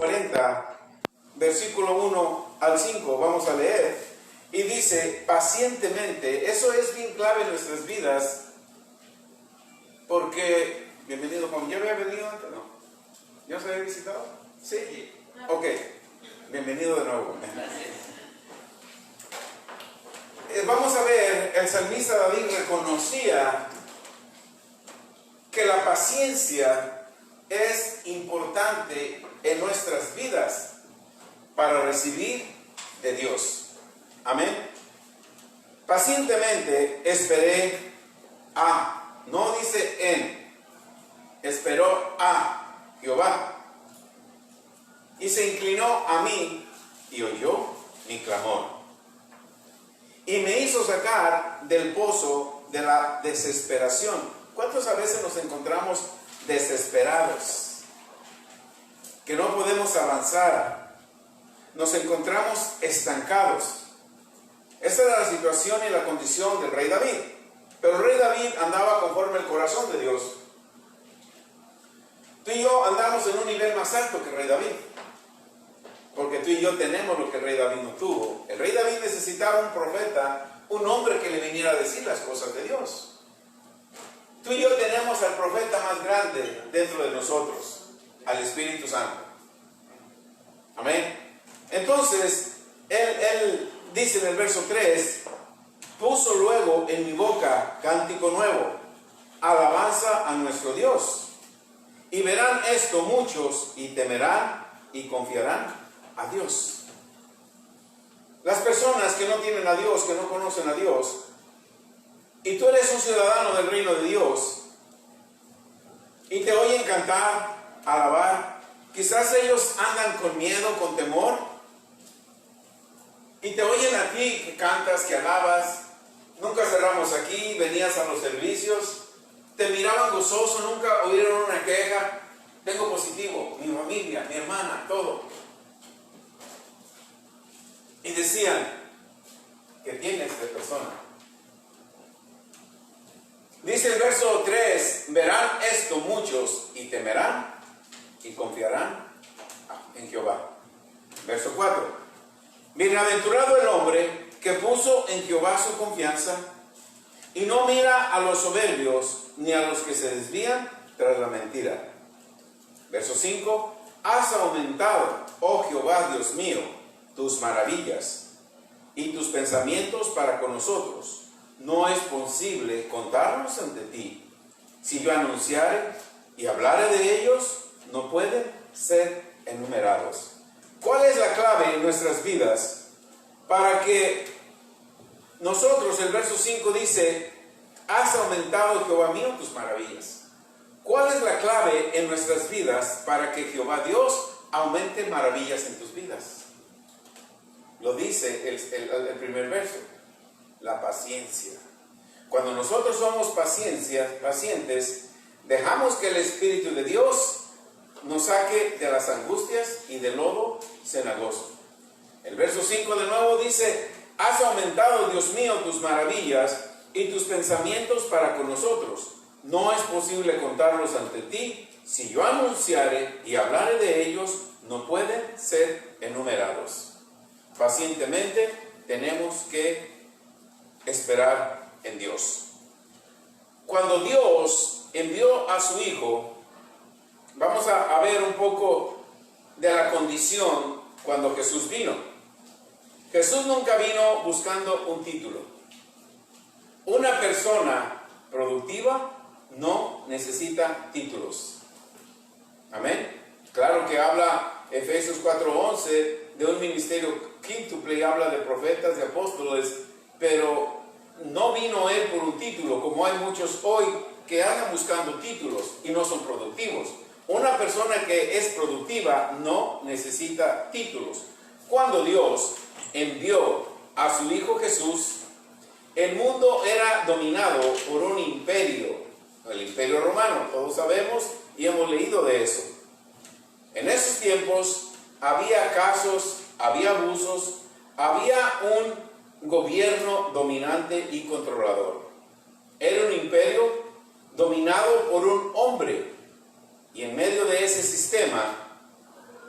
40, versículo 1 al 5, vamos a leer. Y dice, pacientemente, eso es bien clave en nuestras vidas, porque, bienvenido Juan, ¿ya había venido antes? No. ¿Ya se había visitado? Sí. Ok, bienvenido de nuevo. Vamos a ver, el salmista David reconocía que la paciencia es importante en nuestras vidas para recibir de Dios. Amén. Pacientemente esperé a, no dice en, esperó a Jehová y se inclinó a mí y oyó mi clamor y me hizo sacar del pozo de la desesperación. ¿Cuántas a veces nos encontramos desesperados? Que no podemos avanzar. Nos encontramos estancados. Esa era la situación y la condición del rey David. Pero el rey David andaba conforme al corazón de Dios. Tú y yo andamos en un nivel más alto que el rey David. Porque tú y yo tenemos lo que el rey David no tuvo. El rey David necesitaba un profeta, un hombre que le viniera a decir las cosas de Dios. Tú y yo tenemos al profeta más grande dentro de nosotros, al Espíritu Santo. Amén. Entonces, él dice en el verso 3, puso luego en mi boca cántico nuevo, alabanza a nuestro Dios. Y verán esto muchos y temerán y confiarán a Dios. Las personas que no tienen a Dios, que no conocen a Dios, y tú eres un ciudadano del reino de Dios, y te oyen cantar, alabar, quizás ellos andan con miedo, con temor, y te oyen a ti que cantas, que alabas, nunca cerramos aquí, venías a los servicios, te miraban gozoso, nunca oyeron una queja, tengo positivo, mi familia, mi hermana, todo. Y decían, ¿qué tienes de persona? Dice el verso 3, verán esto muchos y temerán y confiarán en Jehová. Verso 4, bienaventurado el hombre que puso en Jehová su confianza y no mira a los soberbios ni a los que se desvían tras la mentira. Verso 5, has aumentado, oh Jehová Dios mío, tus maravillas y tus pensamientos para con nosotros. No es posible contarlos ante ti. Si yo anunciare y hablare de ellos, no pueden ser enumerados. ¿Cuál es la clave en nuestras vidas para que nosotros, el verso 5 dice, has aumentado, Jehová mío, tus maravillas? ¿Cuál es la clave en nuestras vidas para que Jehová Dios aumente maravillas en tus vidas? Lo dice el primer verso, la paciencia. Cuando nosotros somos pacientes, dejamos que el Espíritu de Dios nos saque de las angustias y del lodo cenagoso. El verso 5 de nuevo dice, has aumentado, Dios mío, tus maravillas y tus pensamientos para con nosotros. No es posible contarlos ante ti. Si yo anunciare y hablare de ellos, no pueden ser enumerados. Pacientemente tenemos que esperar en Dios. Cuando Dios envió a su Hijo, vamos a ver un poco de la condición cuando Jesús vino. Jesús nunca vino buscando un título. Una persona productiva no necesita títulos. Amén. Claro que habla Efesios 4:11 de un ministerio quíntuple y habla de profetas, de apóstoles, pero no vino él por un título, como hay muchos hoy que andan buscando títulos y no son productivos. Una persona que es productiva no necesita títulos. Cuando Dios envió a su Hijo Jesús, el mundo era dominado por un imperio, el imperio romano, todos sabemos y hemos leído de eso. En esos tiempos había casos, había abusos, había un gobierno dominante y controlador. Era un imperio dominado por un hombre, y en medio de ese sistema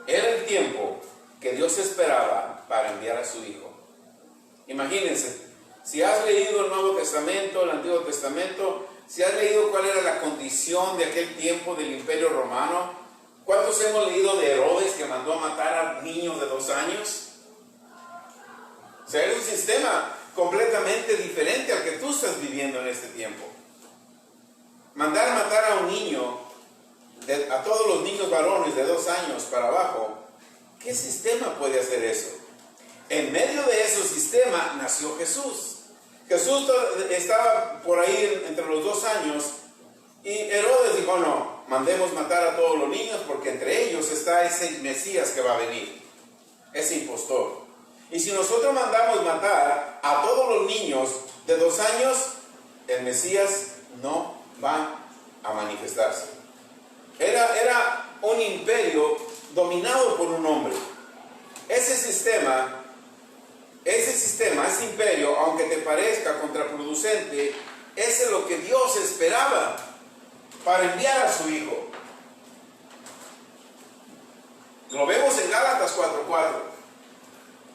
era el tiempo que Dios esperaba para enviar a su Hijo. Imagínense, si has leído el Nuevo Testamento, el Antiguo Testamento, si has leído cuál era la condición de aquel tiempo del Imperio Romano, ¿cuántos hemos leído de Herodes que mandó a matar a niños de 2 años? O sea, es un sistema completamente diferente al que tú estás viviendo en este tiempo. Mandar a matar a un niño, a todos los niños varones de 2 años para abajo, ¿qué sistema puede hacer eso? En medio de ese sistema nació Jesús. Jesús estaba por ahí entre los 2 años y Herodes dijo, no, mandemos matar a todos los niños porque entre ellos está ese Mesías que va a venir, ese impostor. Y si nosotros mandamos matar a todos los niños de 2 años, el Mesías no va a manifestarse. Era un imperio dominado por un hombre. Ese sistema, ese imperio, aunque te parezca contraproducente, es lo que Dios esperaba para enviar a su Hijo. Lo vemos en Gálatas 4:4.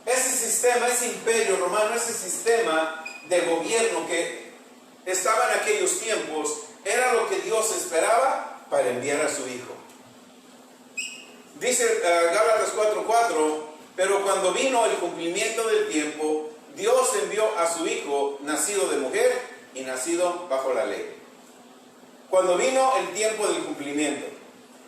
Ese sistema, ese imperio romano, ese sistema de gobierno que estaba en aquellos tiempos, era lo que Dios esperaba para enviar a su Hijo. Dice Gálatas 4:4, pero cuando vino el cumplimiento del tiempo, Dios envió a su Hijo, nacido de mujer y nacido bajo la ley. Cuando vino el tiempo del cumplimiento,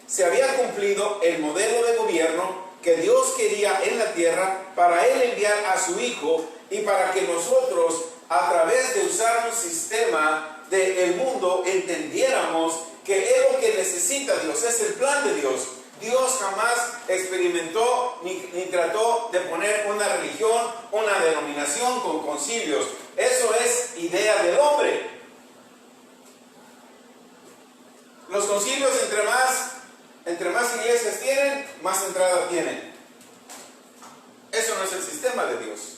se había cumplido el modelo de gobierno que Dios quería en la tierra para Él enviar a su Hijo y para que nosotros, a través de usar un sistema del mundo, entendiéramos que es lo que necesita Dios, es el plan de Dios. Dios jamás experimentó ni trató de poner una religión, una denominación con concilios. Eso es idea del hombre. Los concilios, entre más iglesias tienen, más entrada tienen. Eso no es el sistema de Dios.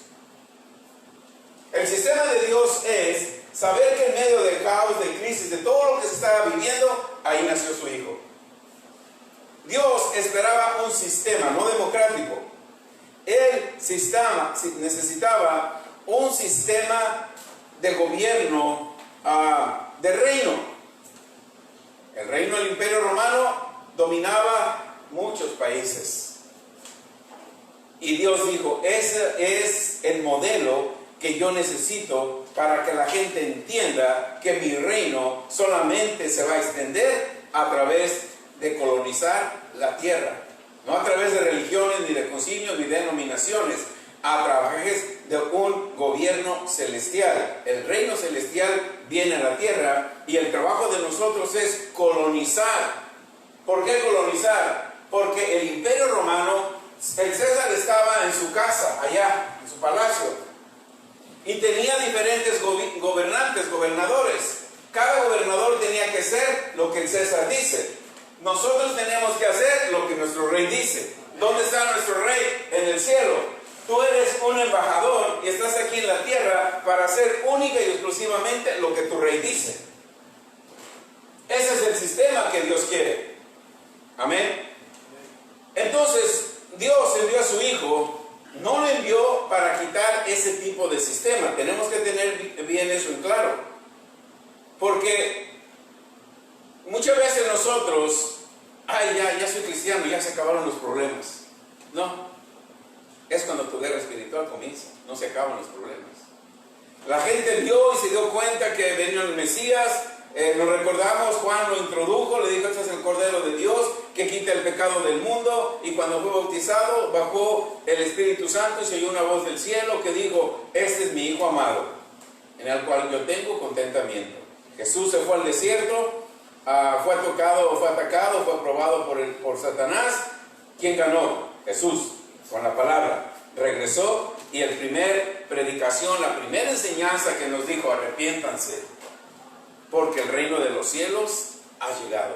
El sistema de Dios es saber que en medio del caos, de crisis, de todo lo que se estaba viviendo, ahí nació su Hijo. Dios esperaba un sistema, no democrático. Él necesitaba un sistema de gobierno, de reino. El reino del Imperio Romano dominaba muchos países. Y Dios dijo, ese es el modelo que yo necesito para que la gente entienda que mi reino solamente se va a extender a través de colonizar la tierra. No a través de religiones, ni de concilios, ni de denominaciones. A través de un gobierno celestial. El reino celestial viene a la tierra y el trabajo de nosotros es colonizar. ¿Por qué colonizar? Porque el Imperio Romano, el César estaba en su casa, allá, en su palacio, y tenía diferentes gobernadores. Cada gobernador tenía que hacer lo que el César dice. Nosotros tenemos que hacer lo que nuestro rey dice. ¿Dónde está nuestro rey? En el cielo. Tú eres un embajador y estás aquí en la tierra para hacer única y exclusivamente lo que tu rey dice. Ese es el sistema que Dios quiere. Amén. Entonces, Dios envió a su Hijo, no lo envió para quitar ese tipo de sistema. Tenemos que tener bien eso en claro. Porque muchas veces nosotros, ya soy cristiano, ya se acabaron los problemas. No. Es cuando tu guerra espiritual comienza, no se acaban los problemas. La gente vio y se dio cuenta que venía el Mesías. Nos recordamos, Juan lo introdujo, le dijo, este es el Cordero de Dios que quita el pecado del mundo. Y cuando fue bautizado, bajó el Espíritu Santo y se oyó una voz del cielo que dijo, este es mi Hijo amado, en el cual yo tengo contentamiento. Jesús se fue al desierto, fue atacado, fue probado por Satanás. ¿Quién ganó? Jesús. Con la palabra, regresó y la primera enseñanza que nos dijo, arrepiéntanse, porque el reino de los cielos ha llegado.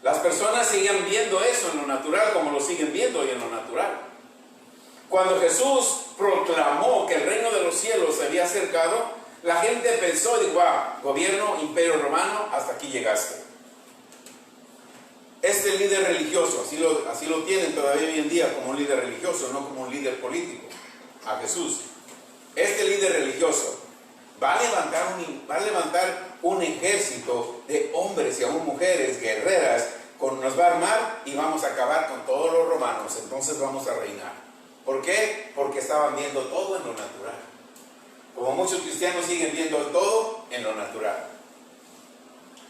Las personas seguían viendo eso en lo natural como lo siguen viendo hoy en lo natural. Cuando Jesús proclamó que el reino de los cielos se había acercado, la gente pensó y dijo, gobierno, imperio romano, hasta aquí llegaste. este líder religioso, así lo tienen todavía hoy en día como un líder religioso, no como un líder político, a Jesús. Este líder religioso va a levantar un ejército de hombres y aún mujeres guerreras, nos va a armar y vamos a acabar con todos los romanos, entonces vamos a reinar. ¿Por qué? Porque estaban viendo todo en lo natural. Como muchos cristianos siguen viendo todo en lo natural.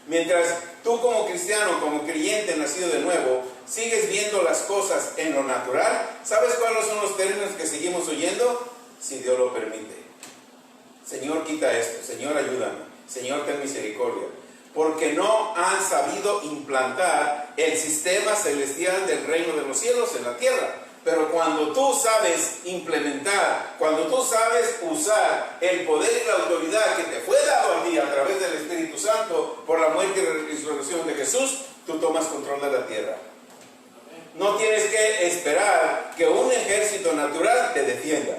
Mientras tú como cristiano, como creyente nacido de nuevo, sigues viendo las cosas en lo natural, ¿sabes cuáles son los términos que seguimos oyendo? Si Dios lo permite. Señor, quita esto. Señor, ayúdame. Señor, ten misericordia. Porque no han sabido implantar el sistema celestial del reino de los cielos en la tierra. Pero cuando tú sabes implementar, cuando tú sabes usar el poder y la autoridad que te fue dado a ti a través del Espíritu Santo por la muerte y resurrección de Jesús, tú tomas control de la tierra. No tienes que esperar que un ejército natural te defienda.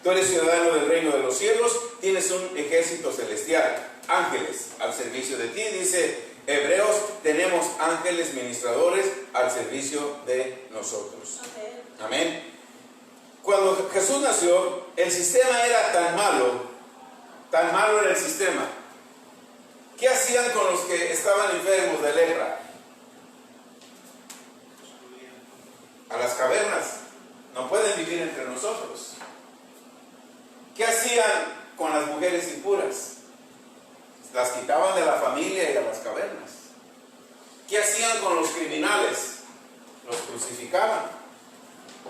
Tú eres ciudadano del reino de los cielos, tienes un ejército celestial, ángeles al servicio de ti, dice Hebreos, tenemos ángeles ministradores al servicio de nosotros. Amén. Cuando Jesús nació, el sistema era tan malo era el sistema. ¿Qué hacían con los que estaban enfermos de lepra? A las cavernas. No pueden vivir entre nosotros. ¿Qué hacían con las mujeres impuras? Las quitaban de la familia y a las cavernas. ¿Qué hacían con los criminales? Los crucificaban.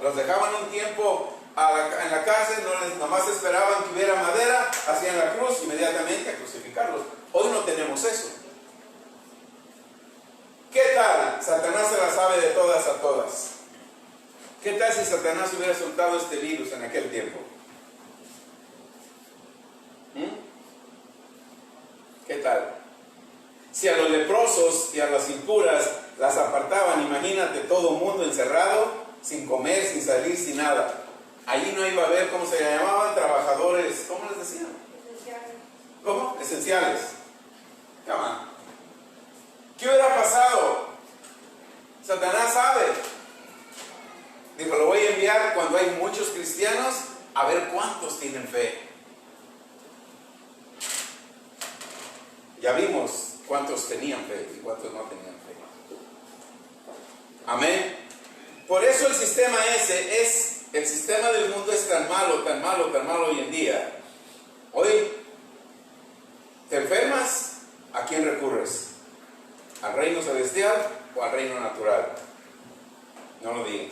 Los dejaban un tiempo en la cárcel, nomás esperaban que hubiera madera, hacían la cruz inmediatamente a crucificarlos. Hoy no tenemos eso. ¿Qué tal? Satanás se la sabe de todas a todas. ¿Qué tal si Satanás hubiera soltado este virus en aquel tiempo? ¿Qué tal? Si a los leprosos y a las impuras las apartaban, imagínate todo el mundo encerrado, sin comer, sin salir, sin nada. Allí no iba a haber, ¿cómo se llamaban? Trabajadores, ¿cómo les decían? Esenciales. ¿Cómo? Esenciales. ¿Qué hubiera pasado? Satanás sabe. Dijo, lo voy a enviar cuando hay muchos cristianos a ver cuántos tienen fe. Ya vimos cuántos tenían fe y cuántos no tenían fe. Amén. Por eso el sistema el sistema del mundo es tan malo hoy en día. Hoy, ¿te enfermas? ¿A quién recurres? ¿Al reino celestial o al reino natural? No lo digan.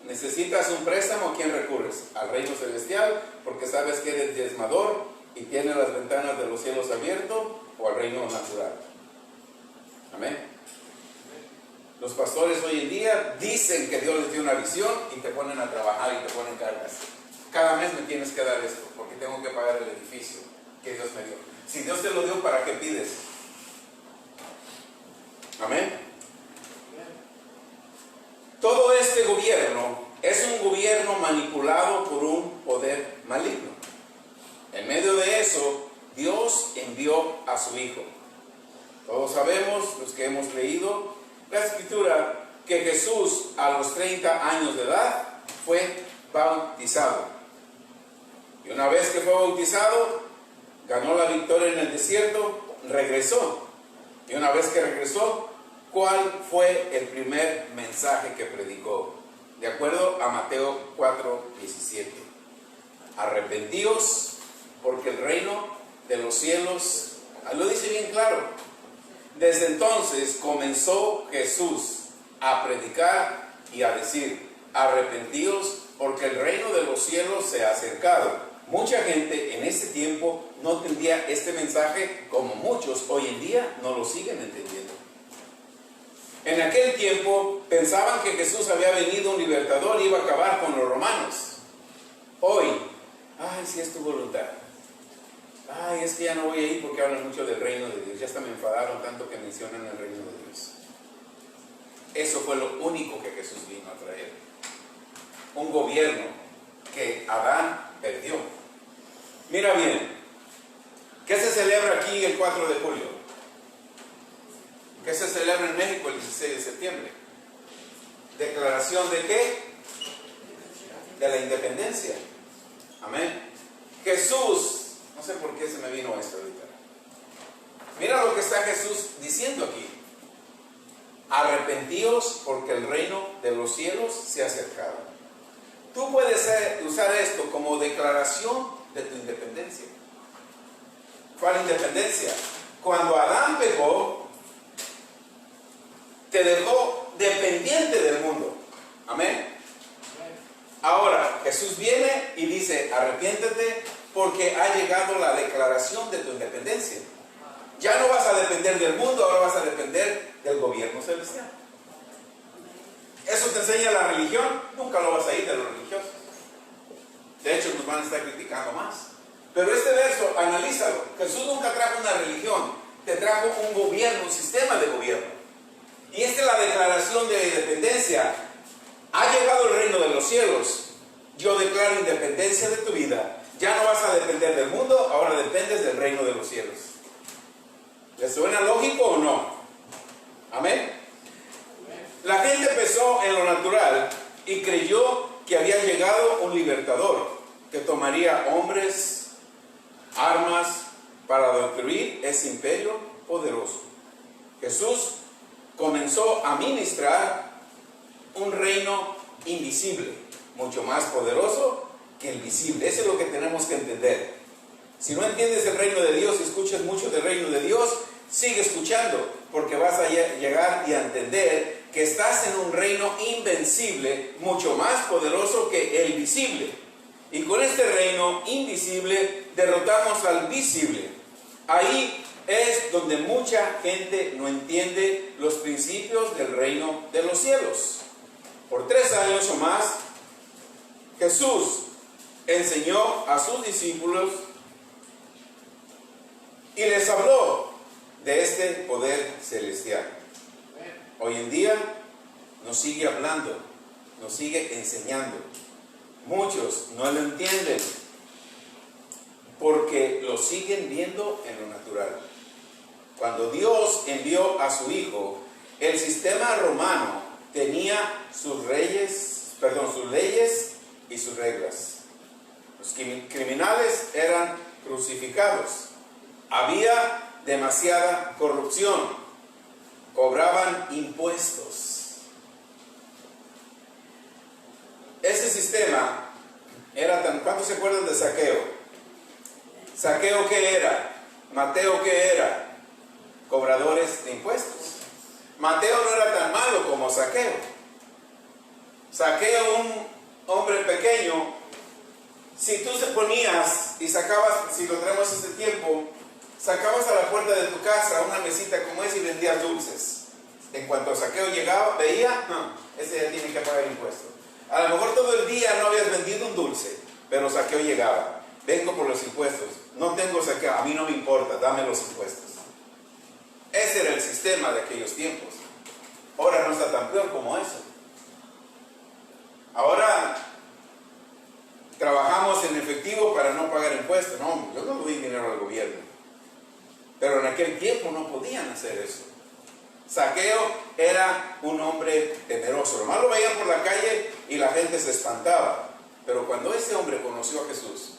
¿Necesitas un préstamo? ¿A quién recurres? ¿Al reino celestial? Porque sabes que eres diezmador y tienes las ventanas de los cielos abiertos, o al reino natural. Amén. Los pastores hoy en día dicen que Dios les dio una visión y te ponen a trabajar y te ponen cargas. Cada mes me tienes que dar esto porque tengo que pagar el edificio que Dios me dio. Si Dios te lo dio, ¿para qué pides? Amén. Todo este gobierno es un gobierno manipulado por un poder maligno. En medio de eso, Dios envió a su Hijo. Todos sabemos, los que hemos leído la Escritura, que Jesús a los 30 años de edad fue bautizado. Y una vez que fue bautizado, ganó la victoria en el desierto, regresó. Y una vez que regresó, ¿cuál fue el primer mensaje que predicó? De acuerdo a Mateo 4:17. Arrepentíos, porque el reino de los cielos, lo dice bien claro. Desde entonces comenzó Jesús a predicar y a decir, arrepentíos porque el reino de los cielos se ha acercado. Mucha gente en ese tiempo no entendía este mensaje como muchos hoy en día no lo siguen entendiendo. En aquel tiempo pensaban que Jesús había venido un libertador y iba a acabar con los romanos. Hoy, si es tu voluntad. Es que ya no voy a ir porque hablan mucho del reino de Dios. Ya hasta me enfadaron tanto que mencionan el reino de Dios. Eso fue lo único que Jesús vino a traer. Un gobierno que Adán perdió. Mira bien, ¿qué se celebra aquí el 4 de julio? que se celebra en México el 16 de septiembre. ¿Declaración de qué? De la independencia. Amén. Jesús, no sé por qué se me vino esto ahorita. Mira lo que está Jesús diciendo aquí. Arrepentíos porque el reino de los cielos se ha acercado. Tú puedes usar esto como declaración de tu independencia. ¿Cuál independencia? Cuando Adán pecó, te dejó dependiente del mundo. Amén. Ahora Jesús viene y dice, arrepiéntete porque ha llegado la declaración de tu independencia. Ya no vas a depender del mundo, ahora vas a depender del gobierno celestial. ¿Eso te enseña la religión? Nunca lo vas a ir de los religiosos. De hecho, nos van a estar criticando más. Pero este verso, analízalo. Jesús nunca trajo una religión, te trajo un gobierno, un sistema de gobierno. Y esta es la declaración de independencia. Ha llegado el reino de los cielos. Yo declaro independencia de tu vida. Ya no vas a depender del mundo, ahora dependes del reino de los cielos. ¿Les suena lógico o no? Amén. La gente pensó en lo natural y creyó que había llegado un libertador que tomaría hombres, armas para destruir ese imperio poderoso. Jesús comenzó a ministrar un reino invisible, mucho más poderoso que el visible. Eso es lo que tenemos que entender. Si no entiendes el reino de Dios y escuchas mucho del reino de Dios, sigue escuchando, porque vas a llegar y a entender que estás en un reino invencible, mucho más poderoso que el visible. Y con este reino invisible derrotamos al visible. Ahí es donde mucha gente no entiende los principios del reino de los cielos. Por 3 años o más, Jesús enseñó a sus discípulos y les habló de este poder celestial. Hoy en día nos sigue hablando, nos sigue enseñando. Muchos no lo entienden porque lo siguen viendo en lo natural. Cuando Dios envió a su Hijo, el sistema romano tenía sus leyes y sus reglas. Los criminales eran crucificados. Había demasiada corrupción. Cobraban impuestos. Ese sistema era tan... ¿Cuántos se acuerdan de Zaqueo? ¿Zaqueo qué era? ¿Mateo qué era? Cobradores de impuestos. Mateo no era tan malo como Zaqueo. Zaqueo, un hombre pequeño, si tú te ponías y sacabas, si lo traemos este tiempo, sacabas a la puerta de tu casa una mesita como esa y vendías dulces. En cuanto Zaqueo llegaba, veía, ese ya tiene que pagar impuestos. A lo mejor todo el día no habías vendido un dulce, pero Zaqueo llegaba. Vengo por los impuestos. No tengo Zaqueo, a mí no me importa, dame los impuestos. Ese era el sistema de aquellos tiempos. Ahora no está tan peor como eso. Ahora trabajamos en efectivo para no pagar impuestos. No, yo no doy dinero al gobierno. Pero en aquel tiempo no podían hacer eso. Zaqueo era un hombre temeroso. Nomás lo veían por la calle y la gente se espantaba. Pero cuando ese hombre conoció a Jesús,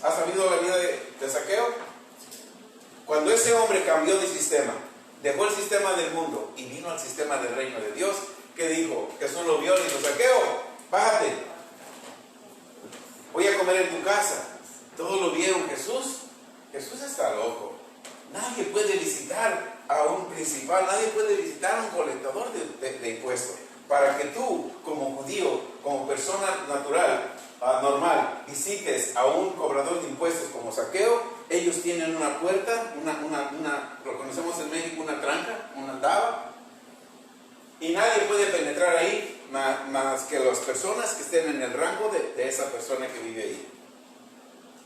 ¿has sabido la vida de Zaqueo? Cuando ese hombre cambió de sistema, dejó el sistema del mundo y vino al sistema del reino de Dios, ¿qué dijo? Jesús lo vio y dijo, Zaqueo, bájate, voy a comer en tu casa. Todos lo vieron. Jesús está loco. Nadie puede visitar a un principal, nadie puede visitar a un colectador de impuestos. Para que tú, como judío, como persona natural, normal, visites a un cobrador de impuestos como Zaqueo, ellos tienen una puerta, lo conocemos en México, una tranca, una andaba, y nadie puede penetrar ahí más que las personas que estén en el rango de esa persona que vive ahí.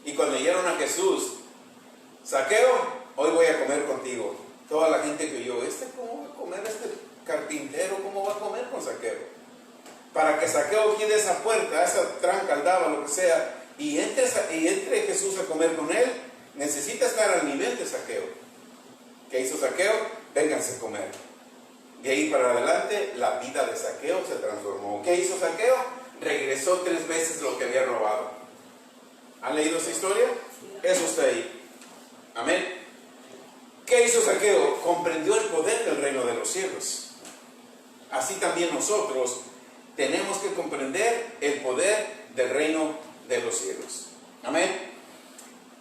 Y cuando llegaron a Jesús, Zaqueo, hoy voy a comer contigo. Toda la gente que oyó, ¿cómo va a comer este carpintero? ¿Cómo va a comer con Zaqueo? Para que Zaqueo quede esa puerta, esa tranca, aldaba, lo que sea, y entre Jesús a comer con él, necesita estar al nivel de Zaqueo. ¿Qué hizo Zaqueo? Vénganse a comer. De ahí para adelante, la vida de Zaqueo se transformó. ¿Qué hizo Zaqueo? Regresó 3 veces lo que había robado. ¿Han leído esa historia? Eso está ahí. Amén. ¿Qué hizo Zaqueo? Comprendió el poder del reino de los cielos. Así también nosotros tenemos que comprender el poder del reino de los cielos. Amén.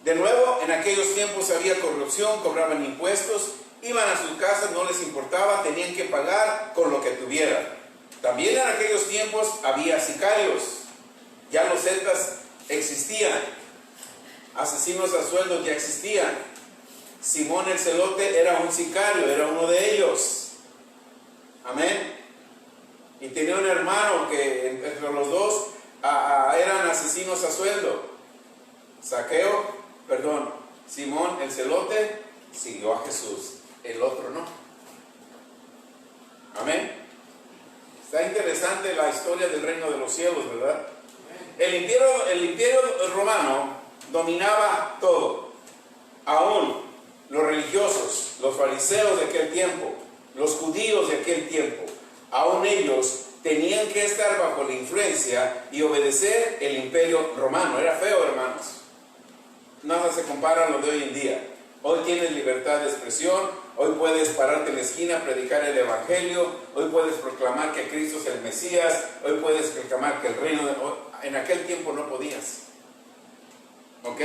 De nuevo, en aquellos tiempos había corrupción, cobraban impuestos, iban a sus casas, no les importaba, tenían que pagar con lo que tuvieran. También en aquellos tiempos había sicarios. Ya los zetas existían. Asesinos a sueldo ya existían. Simón el Celote era un sicario, era uno de ellos. Amén. Y tenía un hermano que entre los dos eran asesinos a sueldo. Simón el Celote siguió a Jesús, el otro no. Amén. Está interesante la historia del reino de los cielos, ¿verdad? El imperio romano dominaba todo. Aún los religiosos, los fariseos de aquel tiempo, los judíos de aquel tiempo, aún ellos tenían que estar bajo la influencia y obedecer el imperio romano. Era feo, hermanos. Nada se compara a lo de hoy en día. Hoy tienes libertad de expresión, hoy puedes pararte en la esquina, predicar el evangelio, hoy puedes proclamar que Cristo es el Mesías, hoy puedes proclamar que el reino en aquel tiempo no podías. ¿Ok?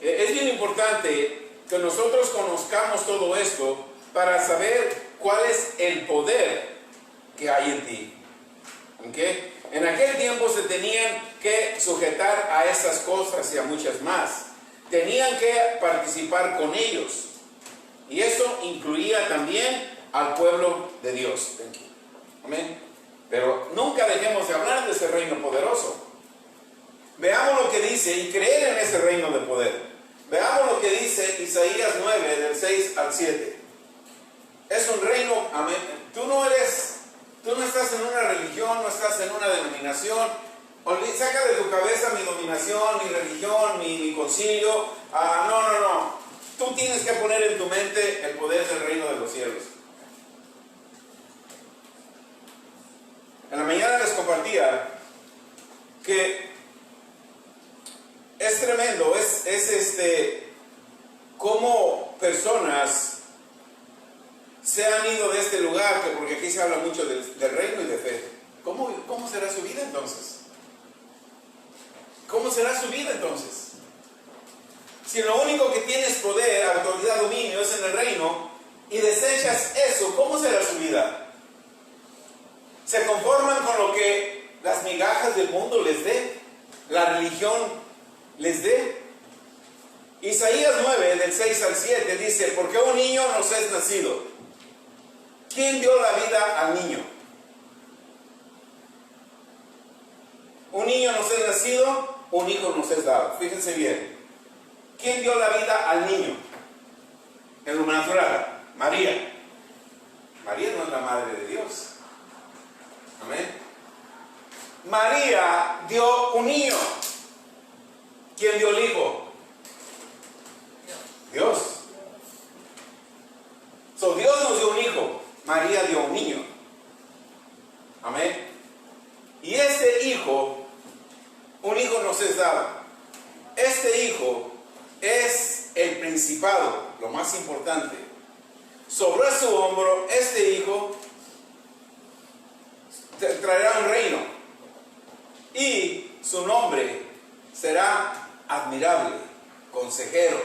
Es bien importante que nosotros conozcamos todo esto para saber cuál es el poder que hay en ti. ¿Ok? En aquel tiempo se tenían que sujetar a esas cosas y a muchas más. Tenían que participar con ellos. Y eso incluía también al pueblo de Dios. Amén. Pero nunca dejemos de hablar de ese reino poderoso. Veamos lo que dice y creer en ese reino de poder. Veamos lo que dice Isaías 9, del 6 al 7. Es un reino, amén. Tú no estás en una religión, no estás en una denominación. Saca de tu cabeza mi dominación, mi religión, mi concilio. No. Tú tienes que poner en tu mente el poder del reino de los cielos. En la mañana les compartía que es tremendo, cómo personas se han ido de este lugar, porque aquí se habla mucho del reino y de fe. ¿Cómo será su vida entonces? ¿Cómo será su vida entonces? Si lo único que tienes poder, autoridad, dominio es en el reino y desechas eso, ¿cómo será su vida? ¿Se conforman con lo que las migajas del mundo les dé? ¿La religión les dé? Isaías 9, del 6 al 7 dice: porque un niño nos es nacido. ¿Quién dio la vida al niño? Un niño nos es nacido, un hijo nos es dado. Fíjense bien. ¿Quién dio la vida al niño? En lo natural, María. María no es la madre de Dios. Amén. María dio un niño. ¿Quién dio el hijo? Dios. Dios nos dio un hijo. María dio un niño. Amén. Y este hijo, un hijo nos es dado. Este hijo es el principado, lo más importante. Sobre su hombro, este hijo traerá un reino. Y su nombre será admirable, consejero,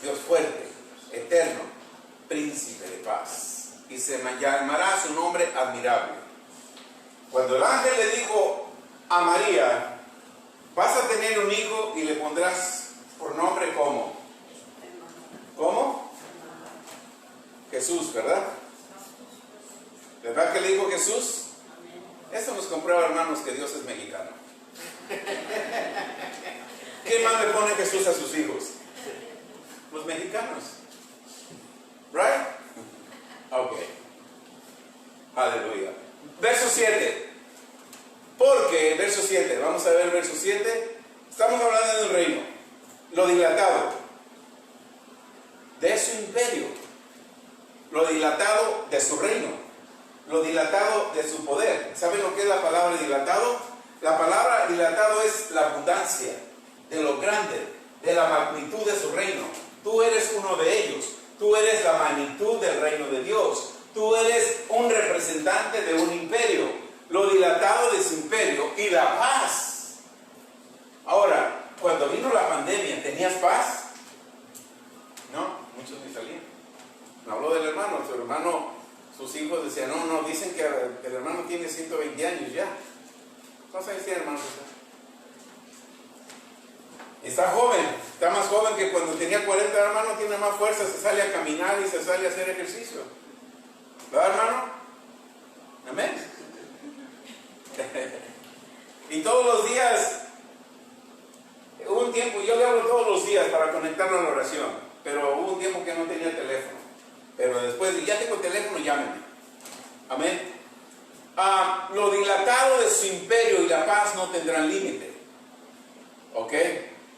Dios fuerte, eterno, príncipe de paz. Y se llamará su nombre admirable. Cuando el ángel le dijo a María: vas a tener un hijo y le pondrás por nombre ¿cómo? ¿Cómo? Jesús, ¿verdad? ¿Verdad que le dijo Jesús? Esto nos comprueba, hermanos, que Dios es mexicano. ¿Quién más le pone Jesús a sus hijos? Los mexicanos. ¿Right? Ok. Aleluya. Verso 7. Porque, verso 7, vamos a ver el verso 7. Estamos hablando de un reino, lo dilatado, de su imperio, lo dilatado de su reino. lo dilatado de su poder. ¿Saben lo que es la palabra dilatado? La palabra dilatado es la abundancia, de lo grande, de la magnitud de su reino. Tú eres uno de ellos. Tú eres la magnitud del reino de Dios. Tú eres un representante de un imperio. Lo dilatado de su imperio y la paz. Ahora, cuando vino la pandemia, ¿tenías paz? No, muchos ni salían. Me habló del hermano, su hermano, sus hijos decían, no, dicen que el hermano tiene 120 años ya. ¿Cuántos años tiene, hermano? Está joven, está más joven que cuando tenía 40, hermano, tiene más fuerza, se sale a caminar y se sale a hacer ejercicio. ¿Verdad, hermano? Amén. Y todos los días, hubo un tiempo, yo le hablo todos los días para conectarlo a la oración, pero hubo un tiempo que no tenía teléfono. Pero después, ya tengo teléfono, llámeme. Amén. Lo dilatado de su imperio y la paz no tendrán límite. ¿Ok?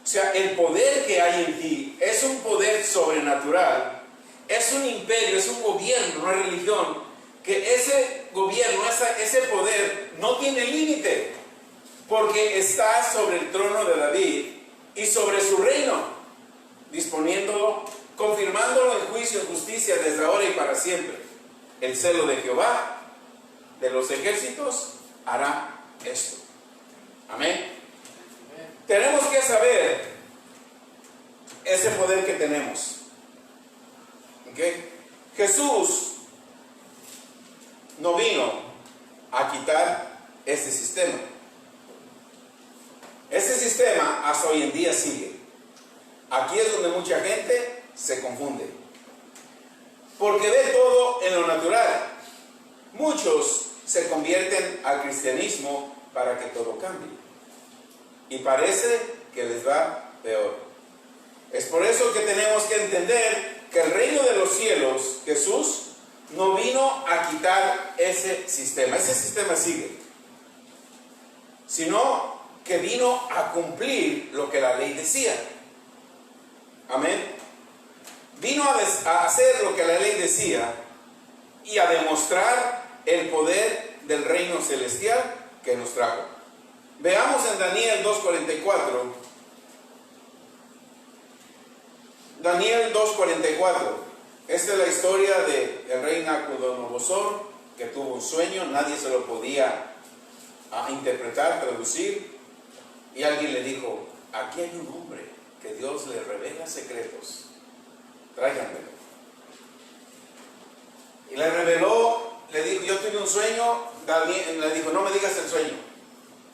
O sea, el poder que hay en ti es un poder sobrenatural, es un imperio, es un gobierno, una religión, que ese gobierno, ese poder no tiene límite, porque está sobre el trono de David y sobre su reino, disponiéndolo, confirmándolo en juicio y justicia desde ahora y para siempre. El celo de Jehová de los ejércitos hará esto. Amén. Tenemos que saber ese poder que tenemos. ¿Okay? Jesús no vino a quitar este sistema. Este sistema hasta hoy en día sigue. Aquí es donde mucha gente se confunde, porque ve todo en lo natural. Muchos se convierten al cristianismo para que todo cambie. Y parece que les va peor. Es por eso que tenemos que entender que el reino de los cielos, Jesús, no vino a quitar ese sistema. Ese sistema sigue. Sino que vino a cumplir lo que la ley decía. Amén. Vino a hacer lo que la ley decía y a demostrar el poder del reino celestial que nos trajo. Veamos en Daniel 2:44. Daniel 2:44. Esta es la historia del rey Nabucodonosor, que tuvo un sueño, nadie se lo podía interpretar, traducir, y alguien le dijo: aquí hay un hombre que Dios le revela secretos, tráiganmelo. Y le reveló, le dijo: yo tuve un sueño. Daniel le dijo: no me digas el sueño,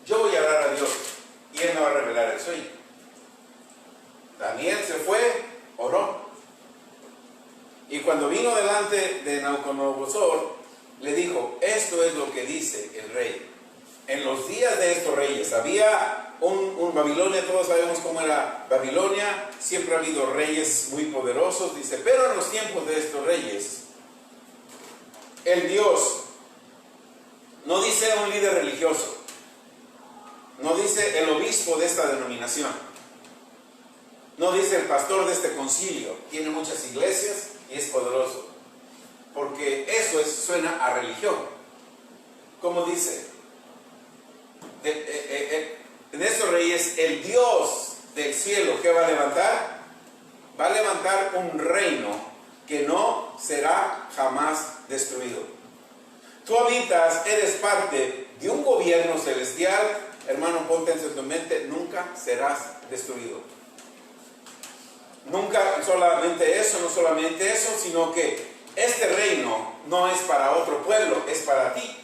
yo voy a hablar a Dios y Él me va a revelar el sueño. Daniel se fue, oró, y cuando vino delante de Nabucodonosor, le dijo: esto es lo que dice el rey. En los días de estos reyes había un Babilonia, todos sabemos cómo era Babilonia, siempre ha habido reyes muy poderosos, dice, pero en los tiempos de estos reyes, el Dios, no dice un líder religioso, no dice el obispo de esta denominación, no dice el pastor de este concilio, tiene muchas iglesias y es poderoso, porque eso suena a religión. Como dice, en estos reyes, el Dios del cielo, ¿qué va a levantar? Va a levantar un reino que no será jamás destruido. Tú habitas, eres parte de un gobierno celestial, hermano, ponte en tu mente, nunca serás destruido. Nunca solamente eso, no solamente eso, sino que este reino no es para otro pueblo, es para ti.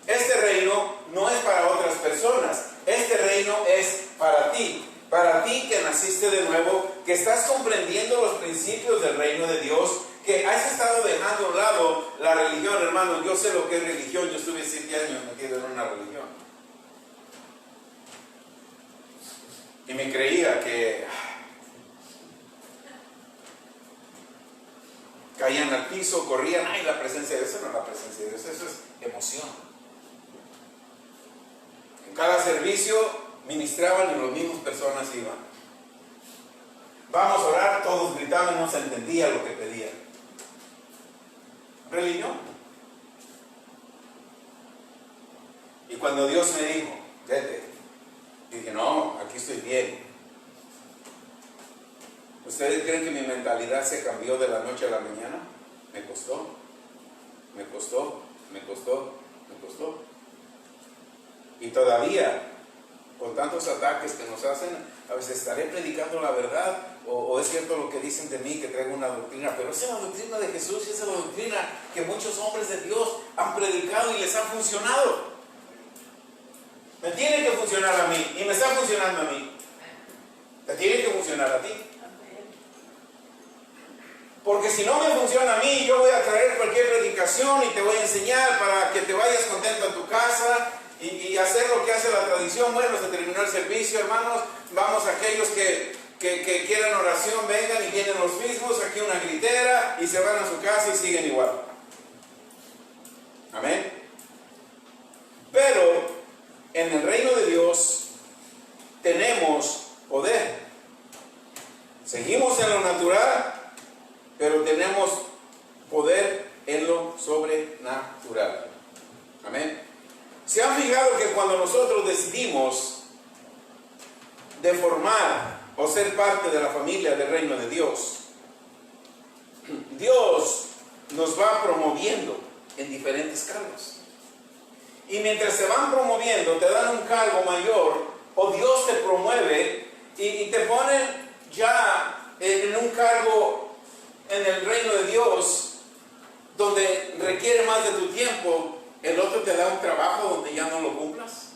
Este reino no es para otras personas, este reino es para ti que naciste de nuevo, que estás comprendiendo los principios del reino de Dios, que has estado dejando a un lado la religión, hermano. Yo sé lo que es religión, yo estuve 7 años metido en una religión. Y me creía que caían al piso, corrían, ay, la presencia de Dios. Eso no es la presencia de Dios, eso es emoción. En cada servicio ministraban y las mismas personas iban. Vamos a orar, todos gritaban, no se entendía lo que pedían. Religión. Y cuando Dios me dijo, vete, dije, no, aquí estoy bien. ¿Ustedes creen que mi mentalidad se cambió de la noche a la mañana? Me costó, me costó, me costó, me costó. Y todavía, con tantos ataques que nos hacen, a veces estaré predicando la verdad, o es cierto lo que dicen de mí, que traigo una doctrina, pero esa es la doctrina de Jesús y esa es la doctrina que muchos hombres de Dios han predicado y les ha funcionado. Me tiene que funcionar a mí y me está funcionando a mí. Te tiene que funcionar a ti. Porque si no me funciona a mí, yo voy a traer cualquier predicación y te voy a enseñar para que te vayas contento a tu casa y hacer lo que hace la tradición. Bueno, se terminó el servicio, hermanos. Vamos a aquellos que quieran oración, vengan y vienen los mismos, aquí una gritera y se van a su casa y siguen igual. Amén. Pero en el reino de Dios tenemos poder. Seguimos en lo natural, pero tenemos poder en lo sobrenatural. Amén. ¿Se han fijado que cuando nosotros decidimos de formar o ser parte de la familia del reino de Dios, Dios nos va promoviendo en diferentes cargos? Y mientras se van promoviendo, te dan un cargo mayor, o Dios te promueve y te ponen ya en un cargo en el reino de Dios, donde requiere más de tu tiempo. El otro te da un trabajo donde ya no lo cumplas.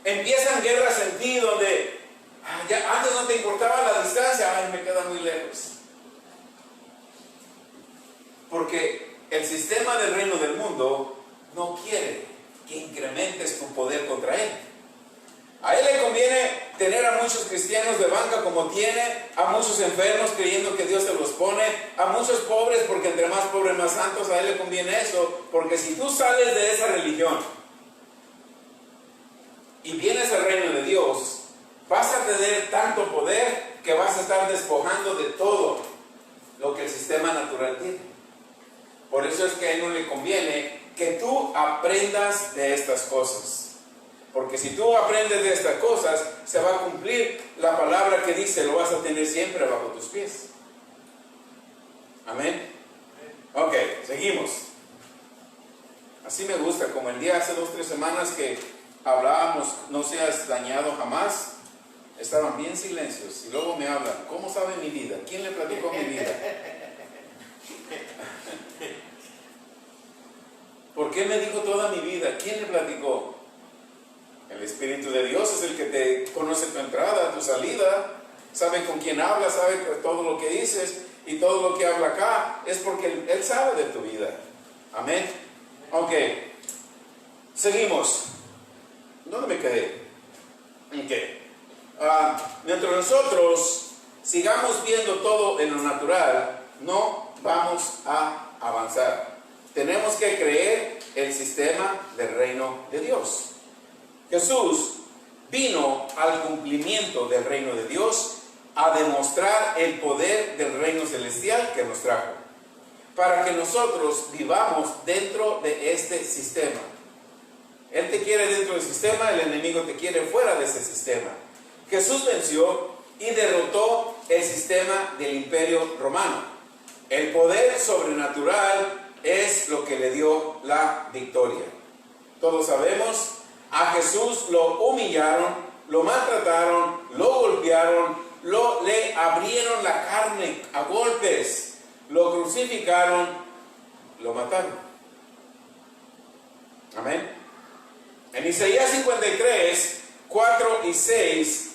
Empiezan guerras en ti donde ya antes no te importaba la distancia, ay, me queda muy lejos. Porque el sistema del reino del mundo no quiere que incrementes tu poder contra él. A él le conviene tener a muchos cristianos de banca como tiene, a muchos enfermos creyendo que Dios se los pone, a muchos pobres porque entre más pobres más santos. A él le conviene eso, porque si tú sales de esa religión y vienes al reino de Dios, vas a tener tanto poder que vas a estar despojando de todo lo que el sistema natural tiene. Por eso es que a él no le conviene que tú aprendas de estas cosas. Porque si tú aprendes de estas cosas, se va a cumplir la palabra que dice, lo vas a tener siempre bajo tus pies. Amén. Ok, seguimos. Así me gusta, como el día hace 2 o 3 semanas que hablábamos, no seas dañado jamás. Estaban bien silencios y luego me hablan, ¿cómo sabe mi vida? ¿Quién le platicó mi vida? ¿Por qué me dijo toda mi vida? ¿Quién le platicó? El Espíritu de Dios es el que te conoce tu entrada, tu salida, sabe con quién hablas, sabe todo lo que dices, y todo lo que habla acá es porque Él sabe de tu vida. Amén. Ok, seguimos. ¿Dónde me quedé? Ok. Mientras nosotros sigamos viendo todo en lo natural, no vamos a avanzar. Tenemos que creer el sistema del reino de Dios. Jesús vino al cumplimiento del reino de Dios a demostrar el poder del reino celestial que nos trajo, para que nosotros vivamos dentro de este sistema. Él te quiere dentro del sistema, el enemigo te quiere fuera de ese sistema. Jesús venció y derrotó el sistema del imperio romano. El poder sobrenatural es lo que le dio la victoria. Todos sabemos, a Jesús lo humillaron, lo maltrataron, lo golpearon, le abrieron la carne a golpes, lo crucificaron, lo mataron. Amén. En Isaías 53, 4 y 6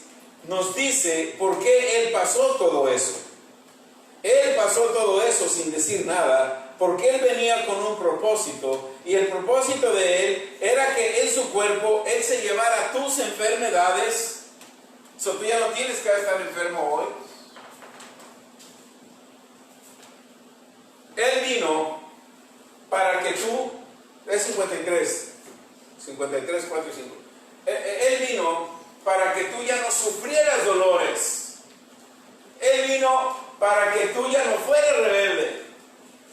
nos dice por qué Él pasó todo eso. Él pasó todo eso sin decir nada, porque Él venía con un propósito, y el propósito de Él era que en su cuerpo Él se llevara tus enfermedades. Tú ya no tienes que estar enfermo hoy. Él vino para que tú, es 53, 4 y 5. Él vino para que tú ya no sufrieras dolores. Él vino para que tú ya no fueras rebelde.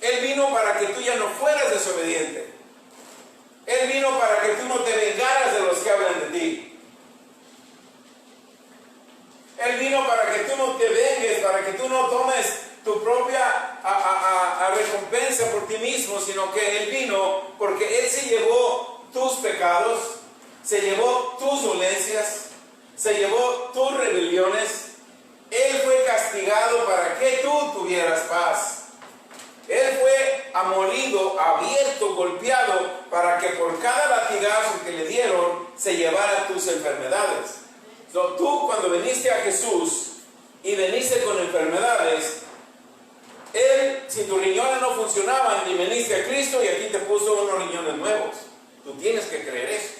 Él vino para que tú ya no fueras desobediente. Él Él vino para que tú no te vengaras de los que hablan de ti. Él vino para que tú no te vengues, para que tú no tomes tu propia recompensa por ti mismo, sino que Él vino porque Él se llevó tus pecados, se llevó tus dolencias, se llevó tus rebeliones. Él fue castigado para que tú tuvieras paz. Él fue amolido, abierto, golpeado, para que por cada latigazo que le dieron se llevara tus enfermedades. Tú cuando viniste a Jesús y viniste con enfermedades, Él, si tus riñones no funcionaban, y viniste a Cristo y aquí te puso unos riñones nuevos. Tú tienes que creer eso.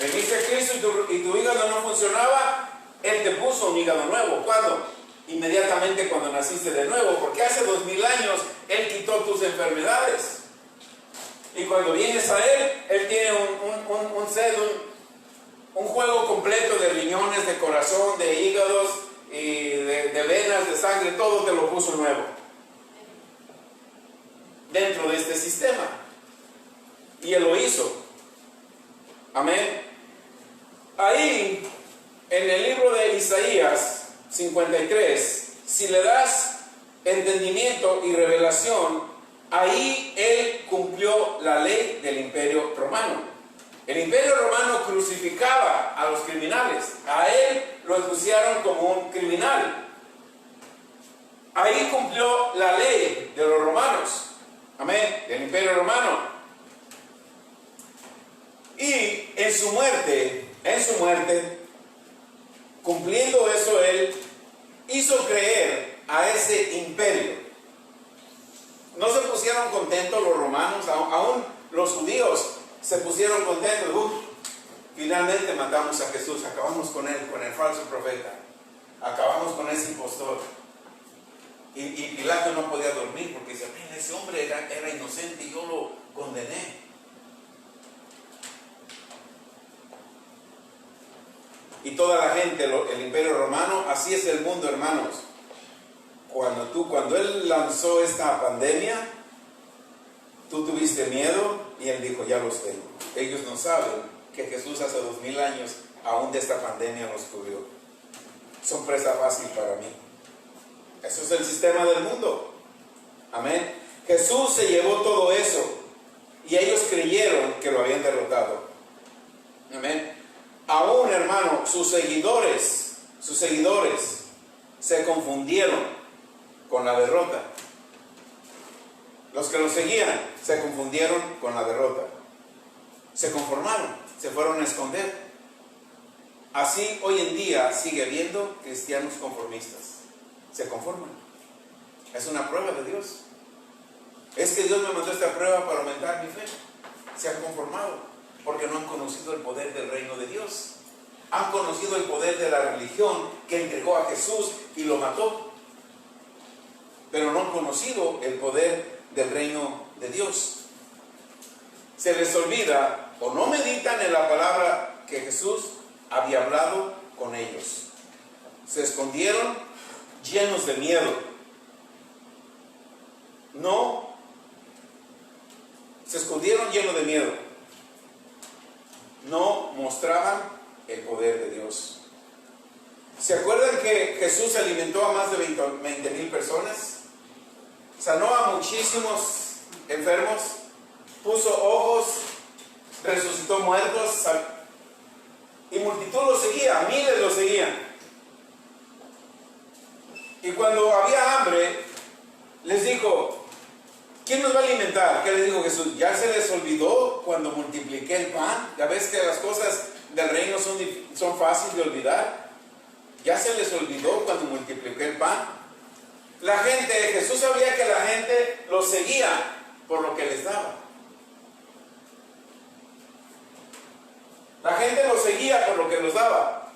Viniste a Cristo y tu hígado no funcionaba, Él te puso un hígado nuevo. ¿Cuándo? Inmediatamente cuando naciste de nuevo, porque hace 2000 años Él quitó tus enfermedades. Y cuando vienes a Él tiene un juego completo de riñones, de corazón, de hígados y de venas, de sangre, todo te lo puso nuevo dentro de este sistema. Y Él lo hizo. Amén. Ahí, en el libro de Isaías 53, si le das entendimiento y revelación, ahí Él cumplió la ley del Imperio Romano. El Imperio Romano crucificaba a los criminales. A Él lo enjuiciaron como un criminal. Ahí cumplió la ley de los romanos. Amén. Del Imperio Romano. Y en su muerte, cumpliendo eso, Él hizo creer a ese imperio. No se pusieron contentos los romanos, aún los judíos se pusieron contentos. Finalmente matamos a Jesús, acabamos con él, con el falso profeta, acabamos con ese impostor. Y Pilato no podía dormir porque decía, ese hombre era inocente y yo lo condené. Y toda la gente, el Imperio Romano, así es el mundo, hermanos. Cuando Él lanzó esta pandemia, tú tuviste miedo y Él dijo, ya los tengo. Ellos no saben que Jesús hace 2000 años, aún de esta pandemia, nos cubrió. Son presa fácil para mí. Eso es el sistema del mundo. Amén. Jesús se llevó todo eso y ellos creyeron que lo habían derrotado. Amén. Aún, hermano, sus seguidores se confundieron con la derrota. Los que lo seguían se confundieron con la derrota. Se conformaron, se fueron a esconder. Así hoy en día sigue habiendo cristianos conformistas. Se conforman. Es una prueba de Dios. Es que Dios me mandó esta prueba para aumentar mi fe. Se han conformado porque no han conocido el poder del reino de Dios. Han conocido el poder de la religión que entregó a Jesús y lo mató. Pero no han conocido el poder del reino de Dios. Se les olvida o no meditan en la palabra que Jesús había hablado con ellos. Se escondieron llenos de miedo. Se escondieron llenos de miedo. No mostraban el poder de Dios. ¿Se acuerdan que Jesús alimentó a más de 20,000 personas? Sanó a muchísimos enfermos, puso ojos, resucitó muertos, y multitud lo seguía, miles lo seguían. Y cuando había hambre, les dijo, ¿quién nos va a alimentar? ¿Qué les dijo Jesús? ¿Ya se les olvidó cuando multipliqué el pan? ¿Ya ves que las cosas del reino son fáciles de olvidar? ¿Ya se les olvidó cuando multipliqué el pan? Jesús sabía que la gente lo seguía por lo que les daba. La gente lo seguía por lo que nos daba.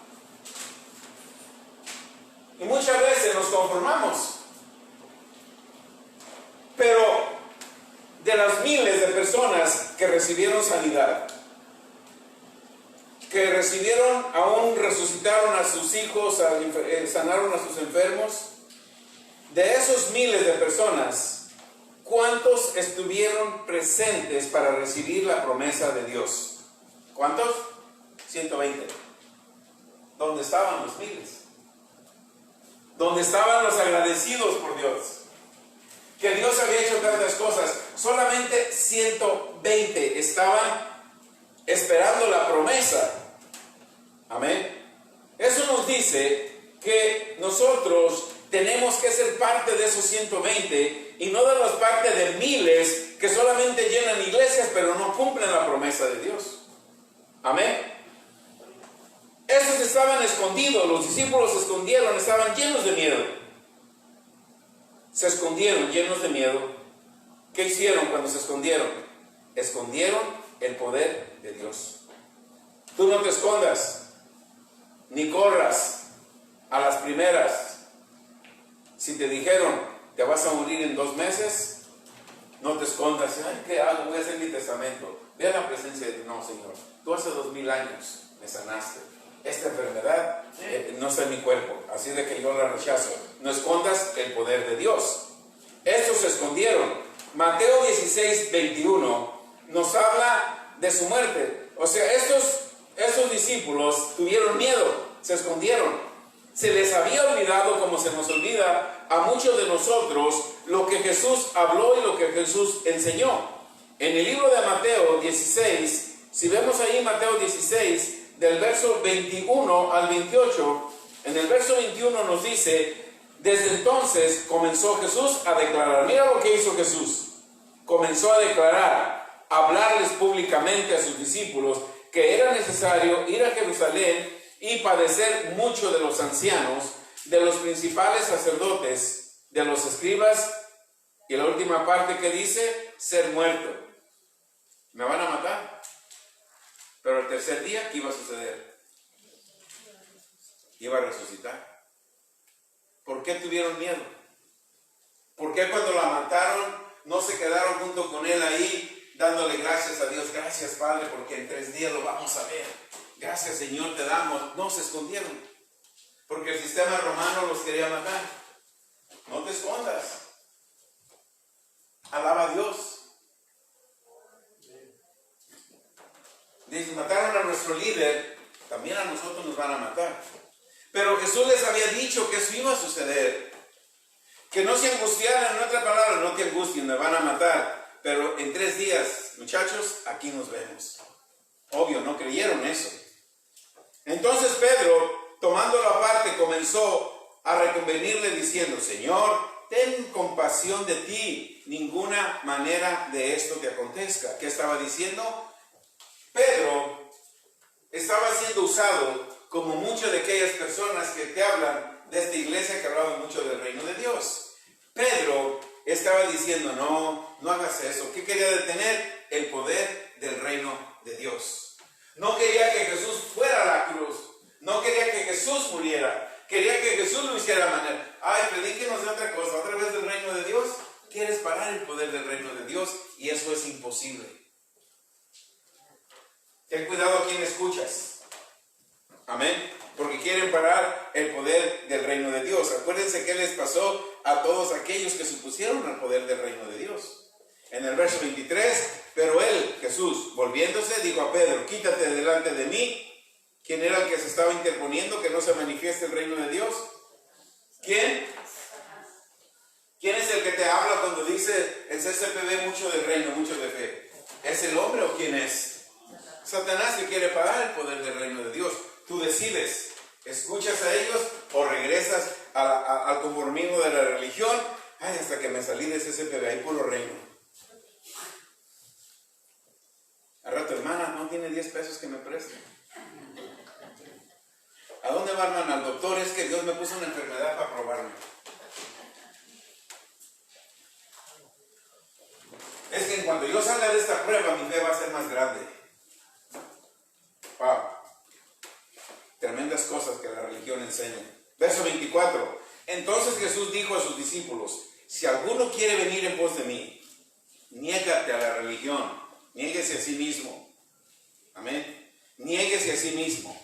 Y muchas veces nos conformamos. Pero de las miles de personas que recibieron sanidad, que recibieron, aún resucitaron a sus hijos, sanaron a sus enfermos, de esos miles de personas, ¿cuántos estuvieron presentes para recibir la promesa de Dios? ¿Cuántos? 120. ¿Dónde estaban los miles? ¿Dónde estaban los agradecidos por Dios? Que Dios había hecho tantas cosas. Solamente 120 estaban esperando la promesa. Amén. Eso nos dice que nosotros tenemos que ser parte de esos 120 y no darnos parte de miles que solamente llenan iglesias pero no cumplen la promesa de Dios. Amén. Esos estaban escondidos, los discípulos se escondieron, estaban llenos de miedo. Se escondieron llenos de miedo. ¿Qué hicieron cuando se escondieron? Escondieron el poder de Dios. Tú no te escondas, ni corras a las primeras. Si te dijeron, te vas a morir en 2 meses, no te escondas. Ay, ¿qué hago? Voy a hacer mi testamento. Ve a la presencia de Dios. No, Señor, tú hace 2000 años me sanaste. Esta enfermedad no está en mi cuerpo, así de que yo la rechazo. No escondas el poder de Dios. Estos se escondieron. Mateo 16, 21 nos habla de su muerte. O sea, estos discípulos tuvieron miedo, se escondieron. Se les había olvidado, como se nos olvida a muchos de nosotros, lo que Jesús habló y lo que Jesús enseñó. En el libro de Mateo 16, si vemos ahí Mateo 16, del verso 21 al 28, en el verso 21 nos dice, desde entonces comenzó Jesús a declarar. Mira lo que hizo Jesús. Comenzó a declarar, a hablarles públicamente a sus discípulos que era necesario ir a Jerusalén y padecer mucho de los ancianos, de los principales sacerdotes, de los escribas, y la última parte que dice, ser muerto. ¿Me van a matar? Pero el tercer día, ¿qué iba a suceder? Iba a resucitar. ¿Por qué tuvieron miedo? ¿Por qué cuando la mataron no se quedaron junto con él ahí dándole gracias a Dios? Gracias, Padre, porque en 3 días lo vamos a ver. Gracias, Señor, te damos. No, se escondieron. Porque el sistema romano los quería matar. No te escondas. Alaba a Dios. Dice, mataron a nuestro líder, también a nosotros nos van a matar. Pero Jesús les había dicho que eso iba a suceder. Que no se angustiaran, en otra palabra, no te angustien, me van a matar. Pero en 3 días, muchachos, aquí nos vemos. Obvio, no creyeron eso. Entonces Pedro, tomándolo aparte, comenzó a reconvenirle diciendo, Señor, ten compasión de ti, ninguna manera de esto te acontezca. ¿Qué estaba diciendo? Pedro estaba siendo usado como muchas de aquellas personas que te hablan de esta iglesia que hablaban mucho del reino de Dios. Pedro estaba diciendo, no hagas eso. ¿Qué quería detener? El poder del reino de Dios. No quería que Jesús fuera a la cruz. No quería que Jesús muriera. Quería que Jesús lo hiciera a manera. Ay, predíquenos de otra cosa, otra vez del reino de Dios. Quieres parar el poder del reino de Dios y eso es imposible. Ten cuidado a quien escuchas. Amén. Porque quieren parar el poder del reino de Dios. Acuérdense qué les pasó a todos aquellos que se opusieron al poder del reino de Dios. En el verso 23, pero él, Jesús, volviéndose, dijo a Pedro, quítate delante de mí. ¿Quién era el que se estaba interponiendo que no se manifieste el reino de Dios? ¿Quién? ¿Quién es el que te habla cuando dice el CCPB mucho del reino, mucho de fe? ¿Es el hombre o quién es? Satanás que quiere parar el poder del reino de Dios. Tú decides, escuchas a ellos o regresas al conformismo de la religión. Ay, hasta que me salí de ese CCPB, ahí puro reino. Al rato, hermana, no tiene 10 pesos que me preste. ¿A dónde va, hermana? Al doctor, es que Dios me puso una enfermedad para probarme. Es que en cuanto yo salga de esta prueba, mi fe va a ser más grande. Wow. Tremendas cosas que la religión enseña. Verso 24. Entonces Jesús dijo a sus discípulos, si alguno quiere venir en pos de mí, niégate a la religión, niéguese a sí mismo. Amén. Niéguese a sí mismo.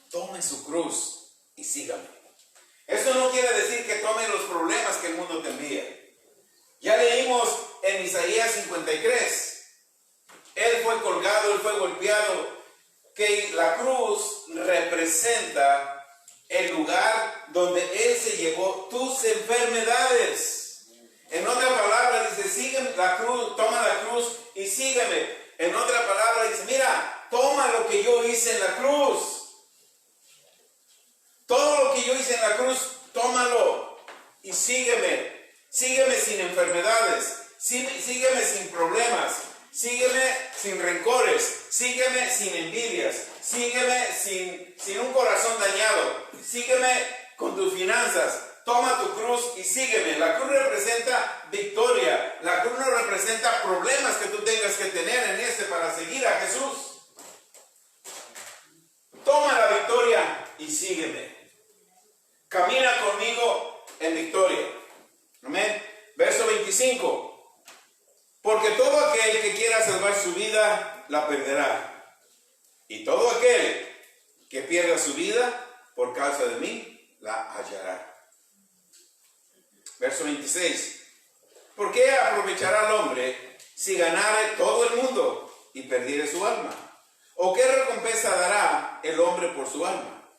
Tome su cruz y sígame. Eso no quiere decir que tome los problemas que el mundo te envía. Ya leímos en Isaías 53. Él fue colgado, Él fue golpeado, que la cruz representa el lugar donde Él se llevó tus enfermedades. En otra palabra dice, sígueme la cruz, toma la cruz y sígueme. En otra palabra dice, mira, toma lo que yo hice en la cruz. Todo lo que yo hice en la cruz, tómalo y sígueme. Sígueme sin enfermedades, sígueme sin problemas, sígueme sin rencores, sígueme sin envidias, sígueme sin un corazón dañado, sígueme con tus finanzas. Toma tu cruz y sígueme. La cruz representa victoria. La cruz no representa problemas que tú tengas que tener en para seguir a Jesús. Toma la victoria y sígueme. Camina conmigo en victoria. Amén. Verso 25. Porque todo aquel que quiera salvar su vida, la perderá. Y todo aquel que pierda su vida por causa de mí, la hallará. Verso 26. ¿Por qué aprovechará el hombre si ganare todo el mundo y perdiere su alma? ¿O qué recompensa dará el hombre por su alma?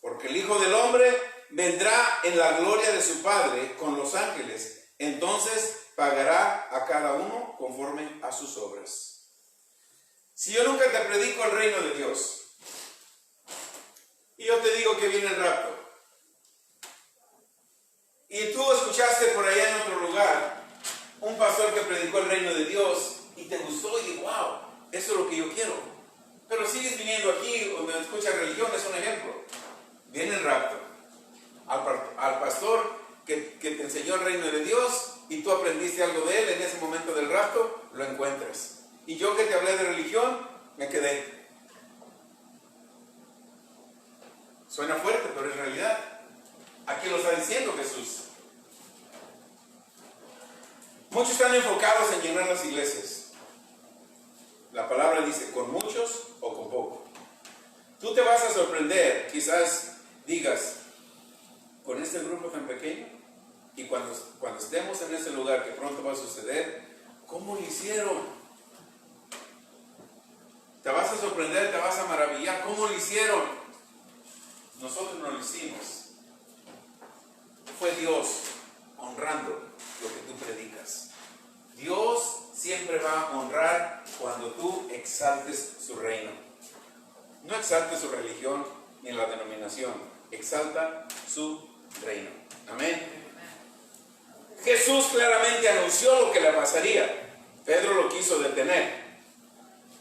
Porque el Hijo del Hombre vendrá en la gloria de su Padre con los ángeles. Entonces pagará a cada uno conforme a sus obras. Si yo nunca te predico el reino de Dios, y yo te digo que viene el rapto, y tú escuchaste por allá en otro lugar un pastor que predicó el reino de Dios y te gustó y wow, eso es lo que yo quiero. Pero sigues viniendo aquí donde escuchas religión, es un ejemplo. Viene el rapto. Al pastor que te enseñó el reino de Dios y tú aprendiste algo de él en ese momento del rapto, lo encuentras. Y yo que te hablé de religión, me quedé. Suena fuerte, pero es realidad. Aquí lo está diciendo Jesús. Muchos están enfocados en llenar las iglesias. La palabra dice, con muchos o con poco. Tú te vas a sorprender, quizás digas, con este grupo tan pequeño, y cuando estemos en ese lugar que pronto va a suceder, ¿cómo lo hicieron? Te vas a sorprender, te vas a maravillar, ¿cómo lo hicieron? Nosotros no lo hicimos. Fue Dios honrando lo que tú predicas. Dios siempre va a honrar cuando tú exaltes su reino. No exaltes su religión ni la denominación, exalta su reino. Amén. Jesús claramente anunció lo que le pasaría. Pedro lo quiso detener.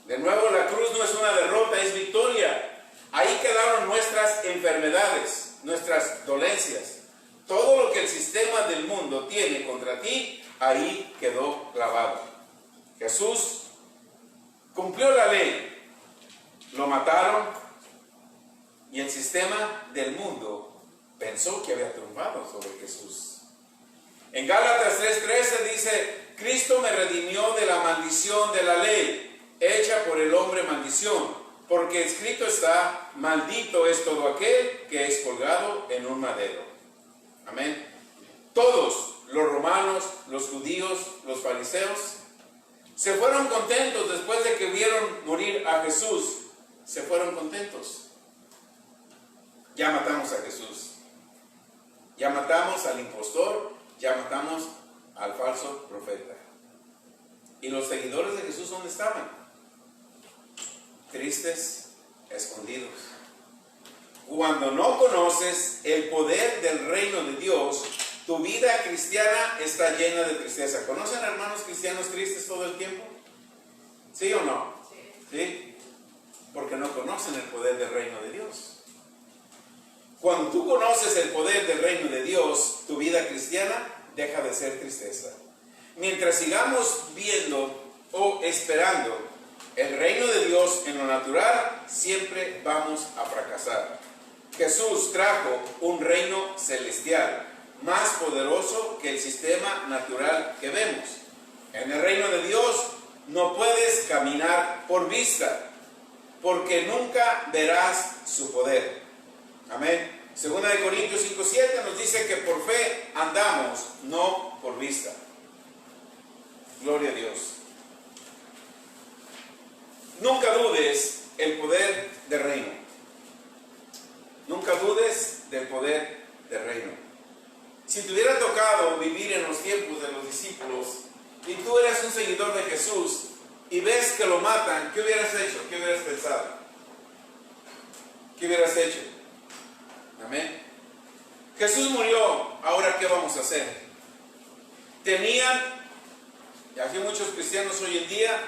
De nuevo, la cruz no es una derrota, es victoria. Ahí quedaron nuestras enfermedades, nuestras dolencias. Todo lo que el sistema del mundo tiene contra ti, ahí quedó clavado. Jesús cumplió la ley, lo mataron y el sistema del mundo pensó que había triunfado sobre Jesús. En Gálatas 3:13 dice, Cristo me redimió de la maldición de la ley, hecha por el hombre maldición, porque escrito está, maldito es todo aquel que es colgado en un madero. Amén. Todos, los romanos, los judíos, los fariseos, se fueron contentos después de que vieron morir a Jesús. Se fueron contentos. Ya matamos a Jesús. Ya matamos al impostor. Ya matamos al falso profeta. ¿Y los seguidores de Jesús dónde estaban? Tristes, escondidos. Cuando no conoces el poder del reino de Dios, tu vida cristiana está llena de tristeza. ¿Conocen hermanos cristianos tristes todo el tiempo? ¿Sí o no? ¿Sí? Porque no conocen el poder del reino de Dios. Cuando tú conoces el poder del reino de Dios, tu vida cristiana deja de ser tristeza. Mientras sigamos viendo o esperando el reino de Dios en lo natural, siempre vamos a fracasar. Jesús trajo un reino celestial, más poderoso que el sistema natural que vemos. En el reino de Dios no puedes caminar por vista, porque nunca verás su poder. Amén. Segunda de Corintios 5:7 nos dice que por fe andamos, no por vista. Gloria a Dios. Nunca dudes el poder del reino. Nunca dudes del poder del reino. Si te hubiera tocado vivir en los tiempos de los discípulos y tú eras un seguidor de Jesús y ves que lo matan, ¿qué hubieras hecho? ¿Qué hubieras pensado? ¿Qué hubieras hecho? Amén. Jesús murió, ahora ¿qué vamos a hacer? Tenían, y aquí muchos cristianos hoy en día,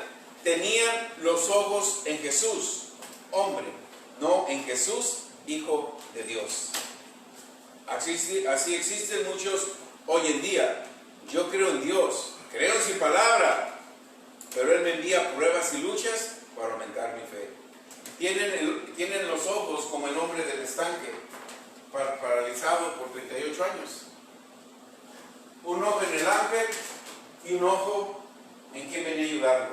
tenían los ojos en Jesús, hombre, no en Jesús, Hijo de Dios. Así existen muchos hoy en día. Yo creo en Dios, creo en su palabra, pero Él me envía pruebas y luchas para aumentar mi fe. Tienen los ojos como el hombre del estanque, paralizado por 38 años. Un ojo en el ángel y un ojo en quien venía a ayudarle.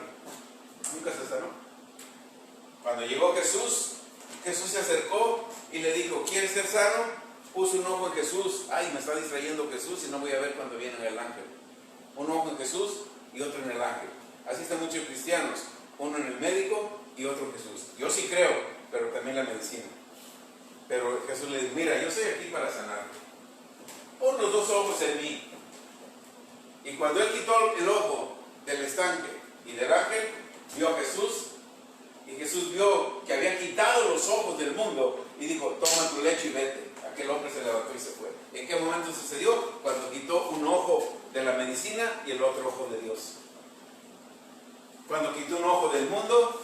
Nunca se sanó. Cuando llegó Jesús, Jesús se acercó y le dijo, ¿quieres ser sano? Puso un ojo en Jesús. Ay, me está distrayendo Jesús y no voy a ver cuando viene el ángel. Un ojo en Jesús y otro en el ángel. Así están muchos cristianos. Uno en el médico y otro en Jesús. Yo sí creo, pero también la medicina. Pero Jesús le dijo, mira, yo estoy aquí para sanar. Pon los dos ojos en mí. Y cuando Él quitó el ojo del estanque y del ángel, vio a Jesús. Y Jesús vio que había quitado los ojos del mundo y dijo, toma tu lecho y vete. Aquel hombre se levantó y se fue. ¿En qué momento sucedió? Cuando quitó un ojo de la medicina y el otro ojo de Dios. Cuando quitó un ojo del mundo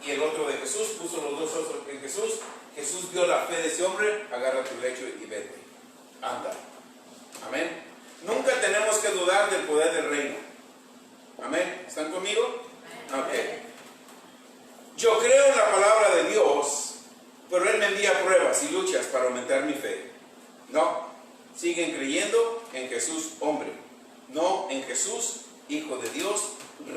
y el otro de Jesús, puso los dos ojos en Jesús. Jesús vio la fe de ese hombre, agarra tu lecho y vete. Anda. Amén. Nunca tenemos que dudar del poder del reino. Amén. ¿Están conmigo? Ok. Yo creo en la palabra de Dios, pero Él me envía pruebas y luchas para aumentar mi fe. No. Siguen creyendo en Jesús hombre, no en Jesús Hijo de Dios,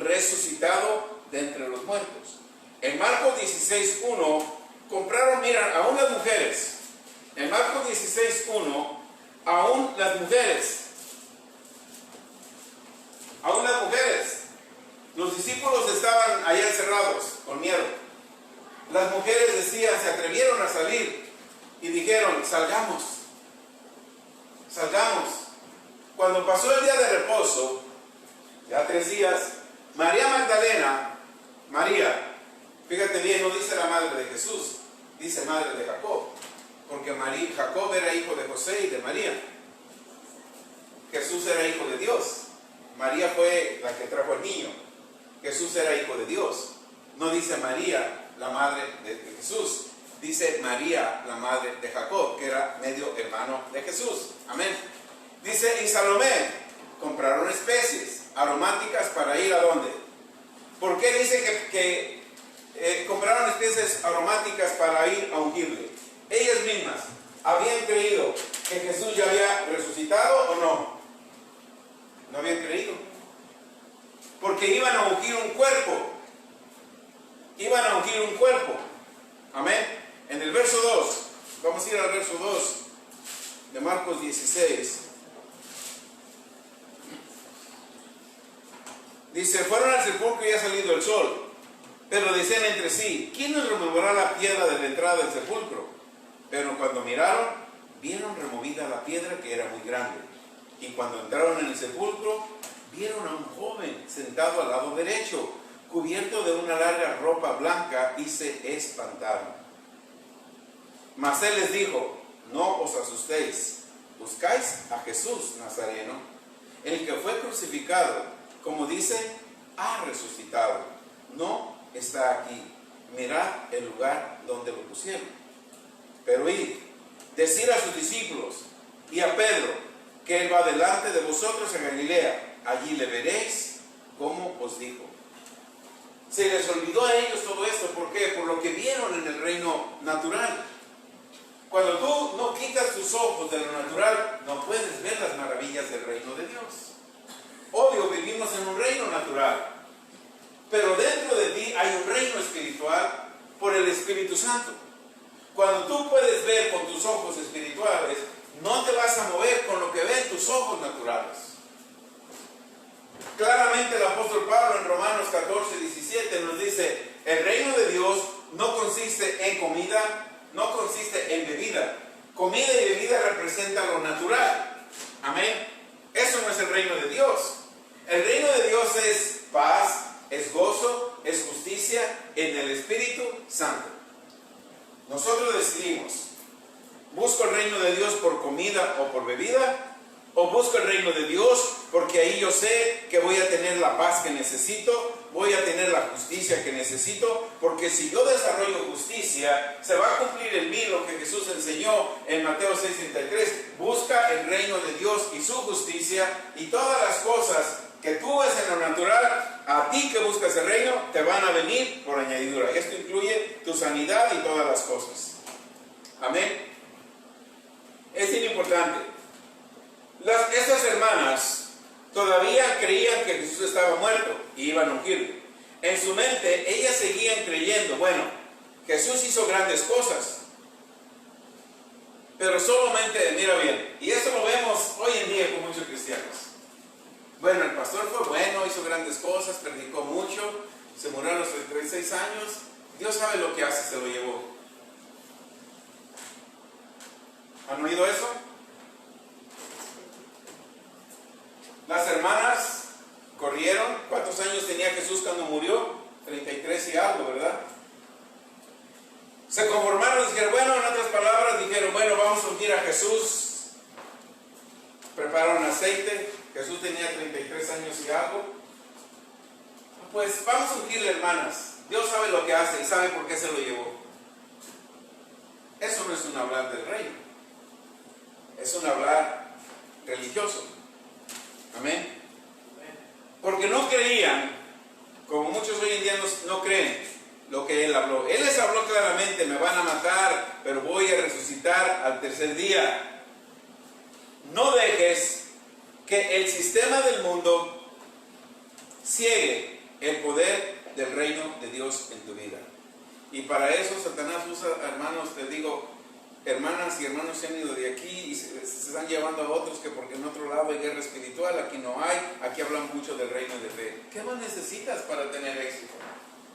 resucitado de entre los muertos. En Marcos 16:1 compraron, miran, a unas mujeres. En Marcos 16:1, aún las mujeres. Los discípulos estaban allá encerrados con miedo. Las mujeres decían, se atrevieron a salir y dijeron, salgamos. Cuando pasó el día de reposo, ya 3 días, María Magdalena, fíjate bien, no dice la madre de Jesús, dice madre de Jacob, porque Jacob era hijo de José y de María. Jesús era hijo de Dios. María fue la que trajo al niño. Jesús era hijo de Dios. No dice María, la madre de Jesús. Dice María, la madre de Jacob, que era medio hermano de Jesús. Amén. Dice, y Salomé compraron especies aromáticas para ir ¿a dónde? ¿Por qué dice que compraron especies aromáticas para ir a ungirle? Ellas mismas habían creído que Jesús ya había resucitado o no. No habían creído. Porque iban a ungir un cuerpo. Amén. En el verso 2, vamos a ir al verso 2 de Marcos 16. Dice, fueron al sepulcro y ha salido el sol. Pero decían entre sí, ¿quién nos removerá la piedra de la entrada del sepulcro? Pero cuando miraron, vieron removida la piedra, que era muy grande. Y cuando entraron en el sepulcro, vieron a un joven sentado al lado derecho, cubierto de una larga ropa blanca, y se espantaron. Mas Él les dijo, no os asustéis, buscáis a Jesús Nazareno, el que fue crucificado, como dice, ha resucitado. No está aquí. Mirad el lugar donde lo pusieron. Pero id, decid a sus discípulos y a Pedro que Él va delante de vosotros a Galilea. Allí le veréis como os dijo. Se les olvidó a ellos todo esto. ¿Por qué? Por lo que vieron en el reino natural. Cuando tú no quitas tus ojos de lo natural, no puedes ver las maravillas del reino de Dios. Obvio, vivimos en un reino natural, pero dentro de ti hay un reino espiritual por el Espíritu Santo. Cuando tú puedes ver con tus ojos espirituales, no te vas a mover con lo que ven tus ojos naturales. Claramente el apóstol Pablo en Romanos 14, 17 nos dice, el reino de Dios no consiste en comida, no consiste en bebida. Comida y bebida representan lo natural. Amén. Eso no es el reino de Dios. El reino de Dios es paz, es gozo, es justicia en el Espíritu Santo. Nosotros decidimos, ¿busco el reino de Dios por comida o por bebida? ¿O busco el reino de Dios porque ahí yo sé que voy a tener la paz que necesito, voy a tener la justicia que necesito? Porque si yo desarrollo justicia, se va a cumplir en mí lo que Jesús enseñó en Mateo 6:33. Busca el reino de Dios y su justicia, y todas las cosas que tú ves en lo natural, a ti que buscas el reino, te van a venir por añadidura. Esto incluye tu sanidad y todas las cosas. Amén. Es bien importante. Estas hermanas todavía creían que Jesús estaba muerto y iban a ungirlo. En su mente, ellas seguían creyendo, bueno, Jesús hizo grandes cosas, pero solamente, mira bien, y eso lo vemos hoy en día con muchos cristianos. Bueno, el pastor fue bueno, hizo grandes cosas, predicó mucho, se murió a los 36 años, Dios sabe lo que hace, se lo llevó. ¿Han oído eso? Las hermanas corrieron. ¿Cuántos años tenía Jesús cuando murió? 33 y algo, ¿verdad? Se conformaron, dijeron, bueno, en otras palabras, dijeron, bueno, vamos a ungir a Jesús. Prepararon aceite. Jesús tenía 33 años y algo. Pues vamos a ungirle, hermanas. Dios sabe lo que hace y sabe por qué se lo llevó. Eso no es un hablar del reino. Es un hablar religioso. Amén. Porque no creían, como muchos hoy en día no creen lo que Él habló. Él les habló claramente, me van a matar, pero voy a resucitar al tercer día. No dejes que el sistema del mundo ciegue el poder del reino de Dios en tu vida. Y para eso Satanás usa, hermanos, te digo, hermanas y hermanos se han ido de aquí y se están llevando a otros que porque en otro lado hay guerra espiritual, aquí no hay, aquí hablan mucho del reino de fe. ¿Qué más necesitas para tener éxito?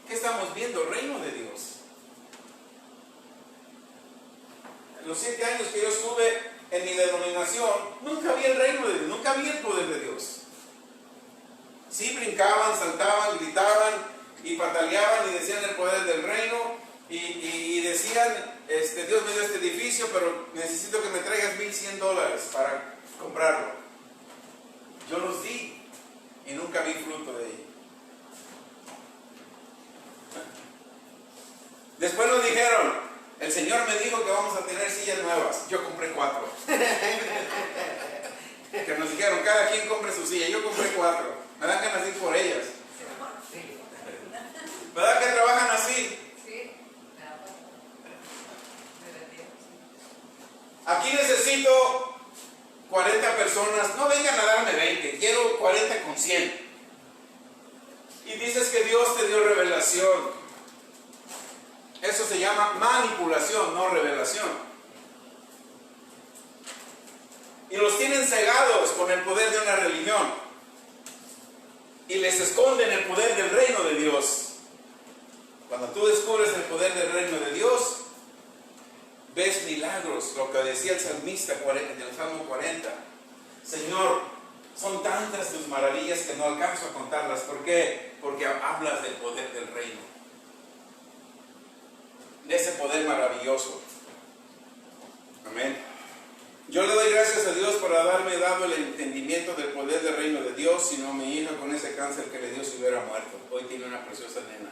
¿Qué estamos viendo? El reino de Dios. En los 7 años que yo estuve en mi denominación, nunca vi el reino de Dios, nunca vi el poder de Dios. Sí brincaban, saltaban, gritaban y pataleaban y decían el poder del reino y decían, Dios me dio este edificio, pero necesito que me traigas $1,100 para comprarlo. Yo los di y nunca vi fruto de ello. Después nos dijeron, el Señor me dijo que vamos a tener sillas nuevas. Yo compré 4. Que nos dijeron, cada quien compre su silla. Yo compré 4. Me dan ganas de ir por ellas. ¿Verdad que trabajan así? Aquí necesito 40 personas. No vengan a darme 20, quiero 40 con 100. Y dices que Dios te dio revelación. Eso se llama manipulación, no revelación. Y los tienen cegados con el poder de una religión. Y les esconden el poder del reino de Dios. Cuando tú descubres el poder del reino de Dios, ves milagros, lo que decía el salmista en el Salmo 40. Señor, son tantas tus maravillas que no alcanzo a contarlas. ¿Por qué? Porque hablas del poder del reino. De ese poder maravilloso. Amén. Yo le doy gracias a Dios por haberme dado el entendimiento del poder del reino de Dios, si no mi hija con ese cáncer que le dio se hubiera muerto. Hoy tiene una preciosa nena.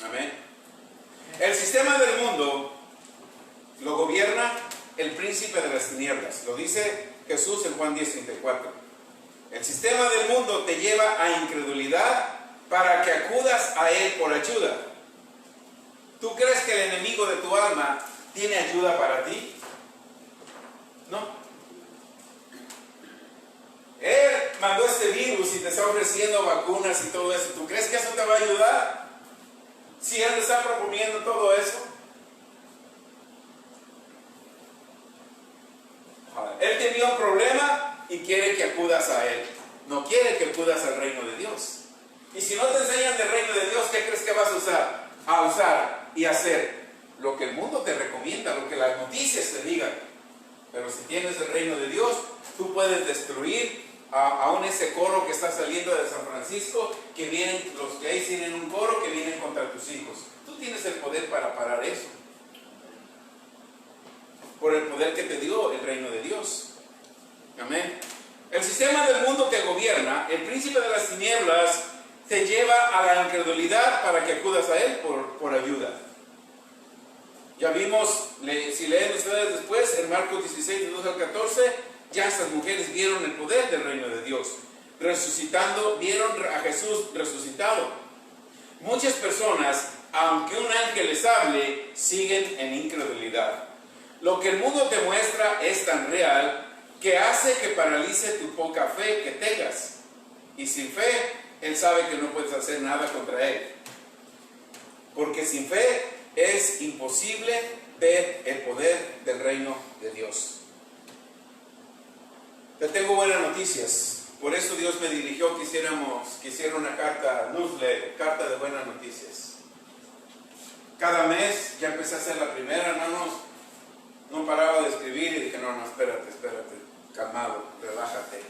Amén. El sistema del mundo lo gobierna el príncipe de las tinieblas. Lo dice Jesús en Juan 10:34. El sistema del mundo te lleva a incredulidad para que acudas a él por ayuda. ¿Tú crees que el enemigo de tu alma tiene ayuda para ti? No. Él mandó este virus y te está ofreciendo vacunas y todo eso. ¿Tú crees que eso te va a ayudar? Si Él te está proponiendo todo eso. Él tenía un problema y quiere que acudas a Él. no quiere que acudas al reino de Dios. Y si no te enseñan del reino de Dios, ¿qué crees que vas a usar? A usar y hacer lo que el mundo te recomienda, lo que las noticias te digan. Pero si tienes el reino de Dios, tú puedes destruir aún ese coro que está saliendo de San Francisco, que vienen, los que ahí tienen un coro que vienen contra tus hijos. Tú tienes el poder para parar eso, por el poder que te dio el reino de Dios. Amén. El sistema del mundo te gobierna, el príncipe de las tinieblas te lleva a la incredulidad para que acudas a él por ayuda. Ya vimos, si leen ustedes después, en Marcos 16, de 12 al 14, ya estas mujeres vieron el poder del reino de Dios. Resucitando, vieron a Jesús resucitado. Muchas personas, aunque un ángel les hable, siguen en incredulidad. Lo que el mundo te muestra es tan real que hace que paralice tu poca fe que tengas. Y sin fe, él sabe que no puedes hacer nada contra él. Porque sin fe es imposible ver el poder del reino de Dios. Te tengo buenas noticias. Por eso Dios me dirigió que hiciera una carta, newsletter, carta de buenas noticias. Cada mes, ya empecé a hacer la primera, no paraba de escribir y dije, no, espérate, calmado, relájate.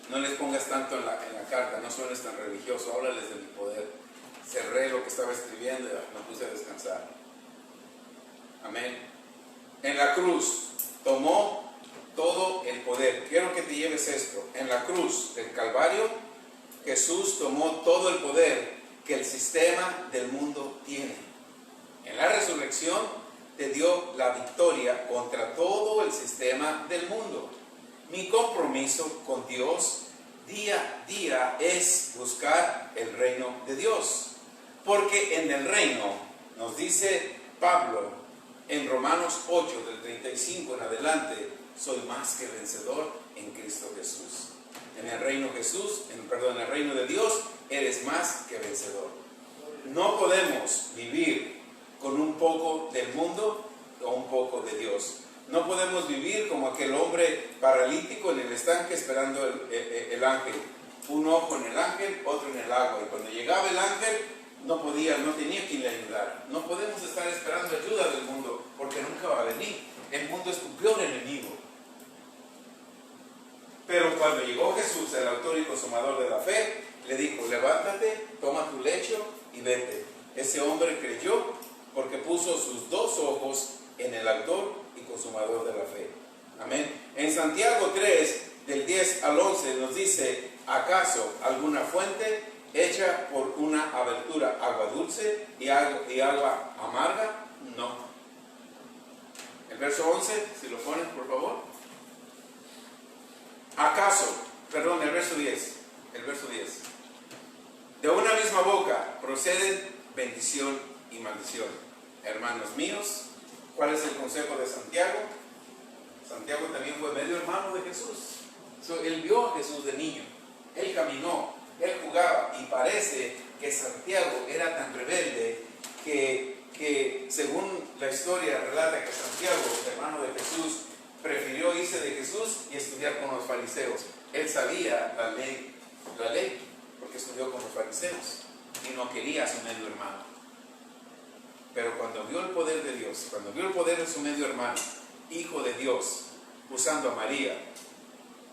No les pongas tanto en la carta, no suenes tan religioso, háblales de mi poder. Cerré lo que estaba escribiendo y me puse a descansar. Amén. En la cruz tomó todo el poder. Quiero que te lleves esto. En la cruz del Calvario, Jesús tomó todo el poder que el sistema del mundo tiene. En la resurrección te dio la victoria contra todo el sistema del mundo. Mi compromiso con Dios día a día es buscar el reino de Dios. Porque en el reino, nos dice Pablo en Romanos 8, del 35 en adelante, soy más que vencedor en Cristo Jesús. En el reino en el reino de Dios, eres más que vencedor. No podemos vivir con un poco del mundo o un poco de Dios. No podemos vivir como aquel hombre paralítico en el estanque esperando el ángel. Un ojo en el ángel, otro en el agua. Y cuando llegaba el ángel, no tenía quien le ayudara. No podemos estar esperando ayuda del mundo, porque nunca va a venir. El mundo es tu peor enemigo. Pero cuando llegó Jesús, el autor y consumador de la fe, le dijo, levántate, toma tu lecho y vete. Ese hombre creyó porque puso sus dos ojos en el autor y consumador de la fe. Amén. En Santiago 3, del 10 al 11, nos dice, ¿acaso alguna fuente hecha por una abertura agua dulce y agua amarga? No. El verso 11, si lo pones por favor. El verso 10. De una misma boca proceden bendición y maldición. Hermanos míos, ¿cuál es el consejo de Santiago? Santiago también fue medio hermano de Jesús. Él vio a Jesús de niño. Él caminó, él jugaba, y parece que Santiago era tan rebelde que según la historia relata que Santiago, hermano de Jesús, prefirió irse de Jesús y estudiar con los fariseos. Él sabía la ley, porque estudió con los fariseos y no quería a su medio hermano. Pero cuando vio el poder de Dios, cuando vio el poder de su medio hermano, hijo de Dios, usando a María,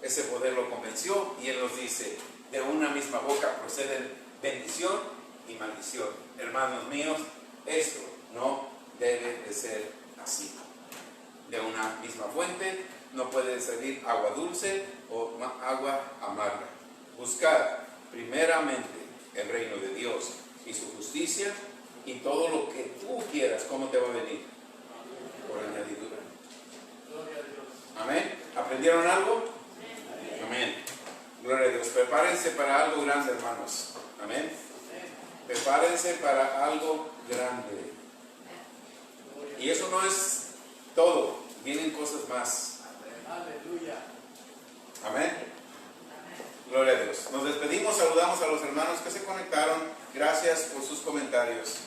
ese poder lo convenció, y él nos dice, de una misma boca proceden bendición y maldición. Hermanos míos, esto no debe de ser así. De una misma fuente no puede salir agua dulce o agua amarga. Buscad primeramente el reino de Dios y su justicia, y todo lo que tú quieras, ¿cómo te va a venir? Por añadidura. Amén. ¿Aprendieron algo? Amén. Gloria a Dios. Prepárense para algo grande, hermanos. Amén. Prepárense para algo grande. Y eso no es todo. Vienen cosas más. Amén. Gloria a Dios. Nos despedimos, saludamos a los hermanos que se conectaron. Gracias por sus comentarios.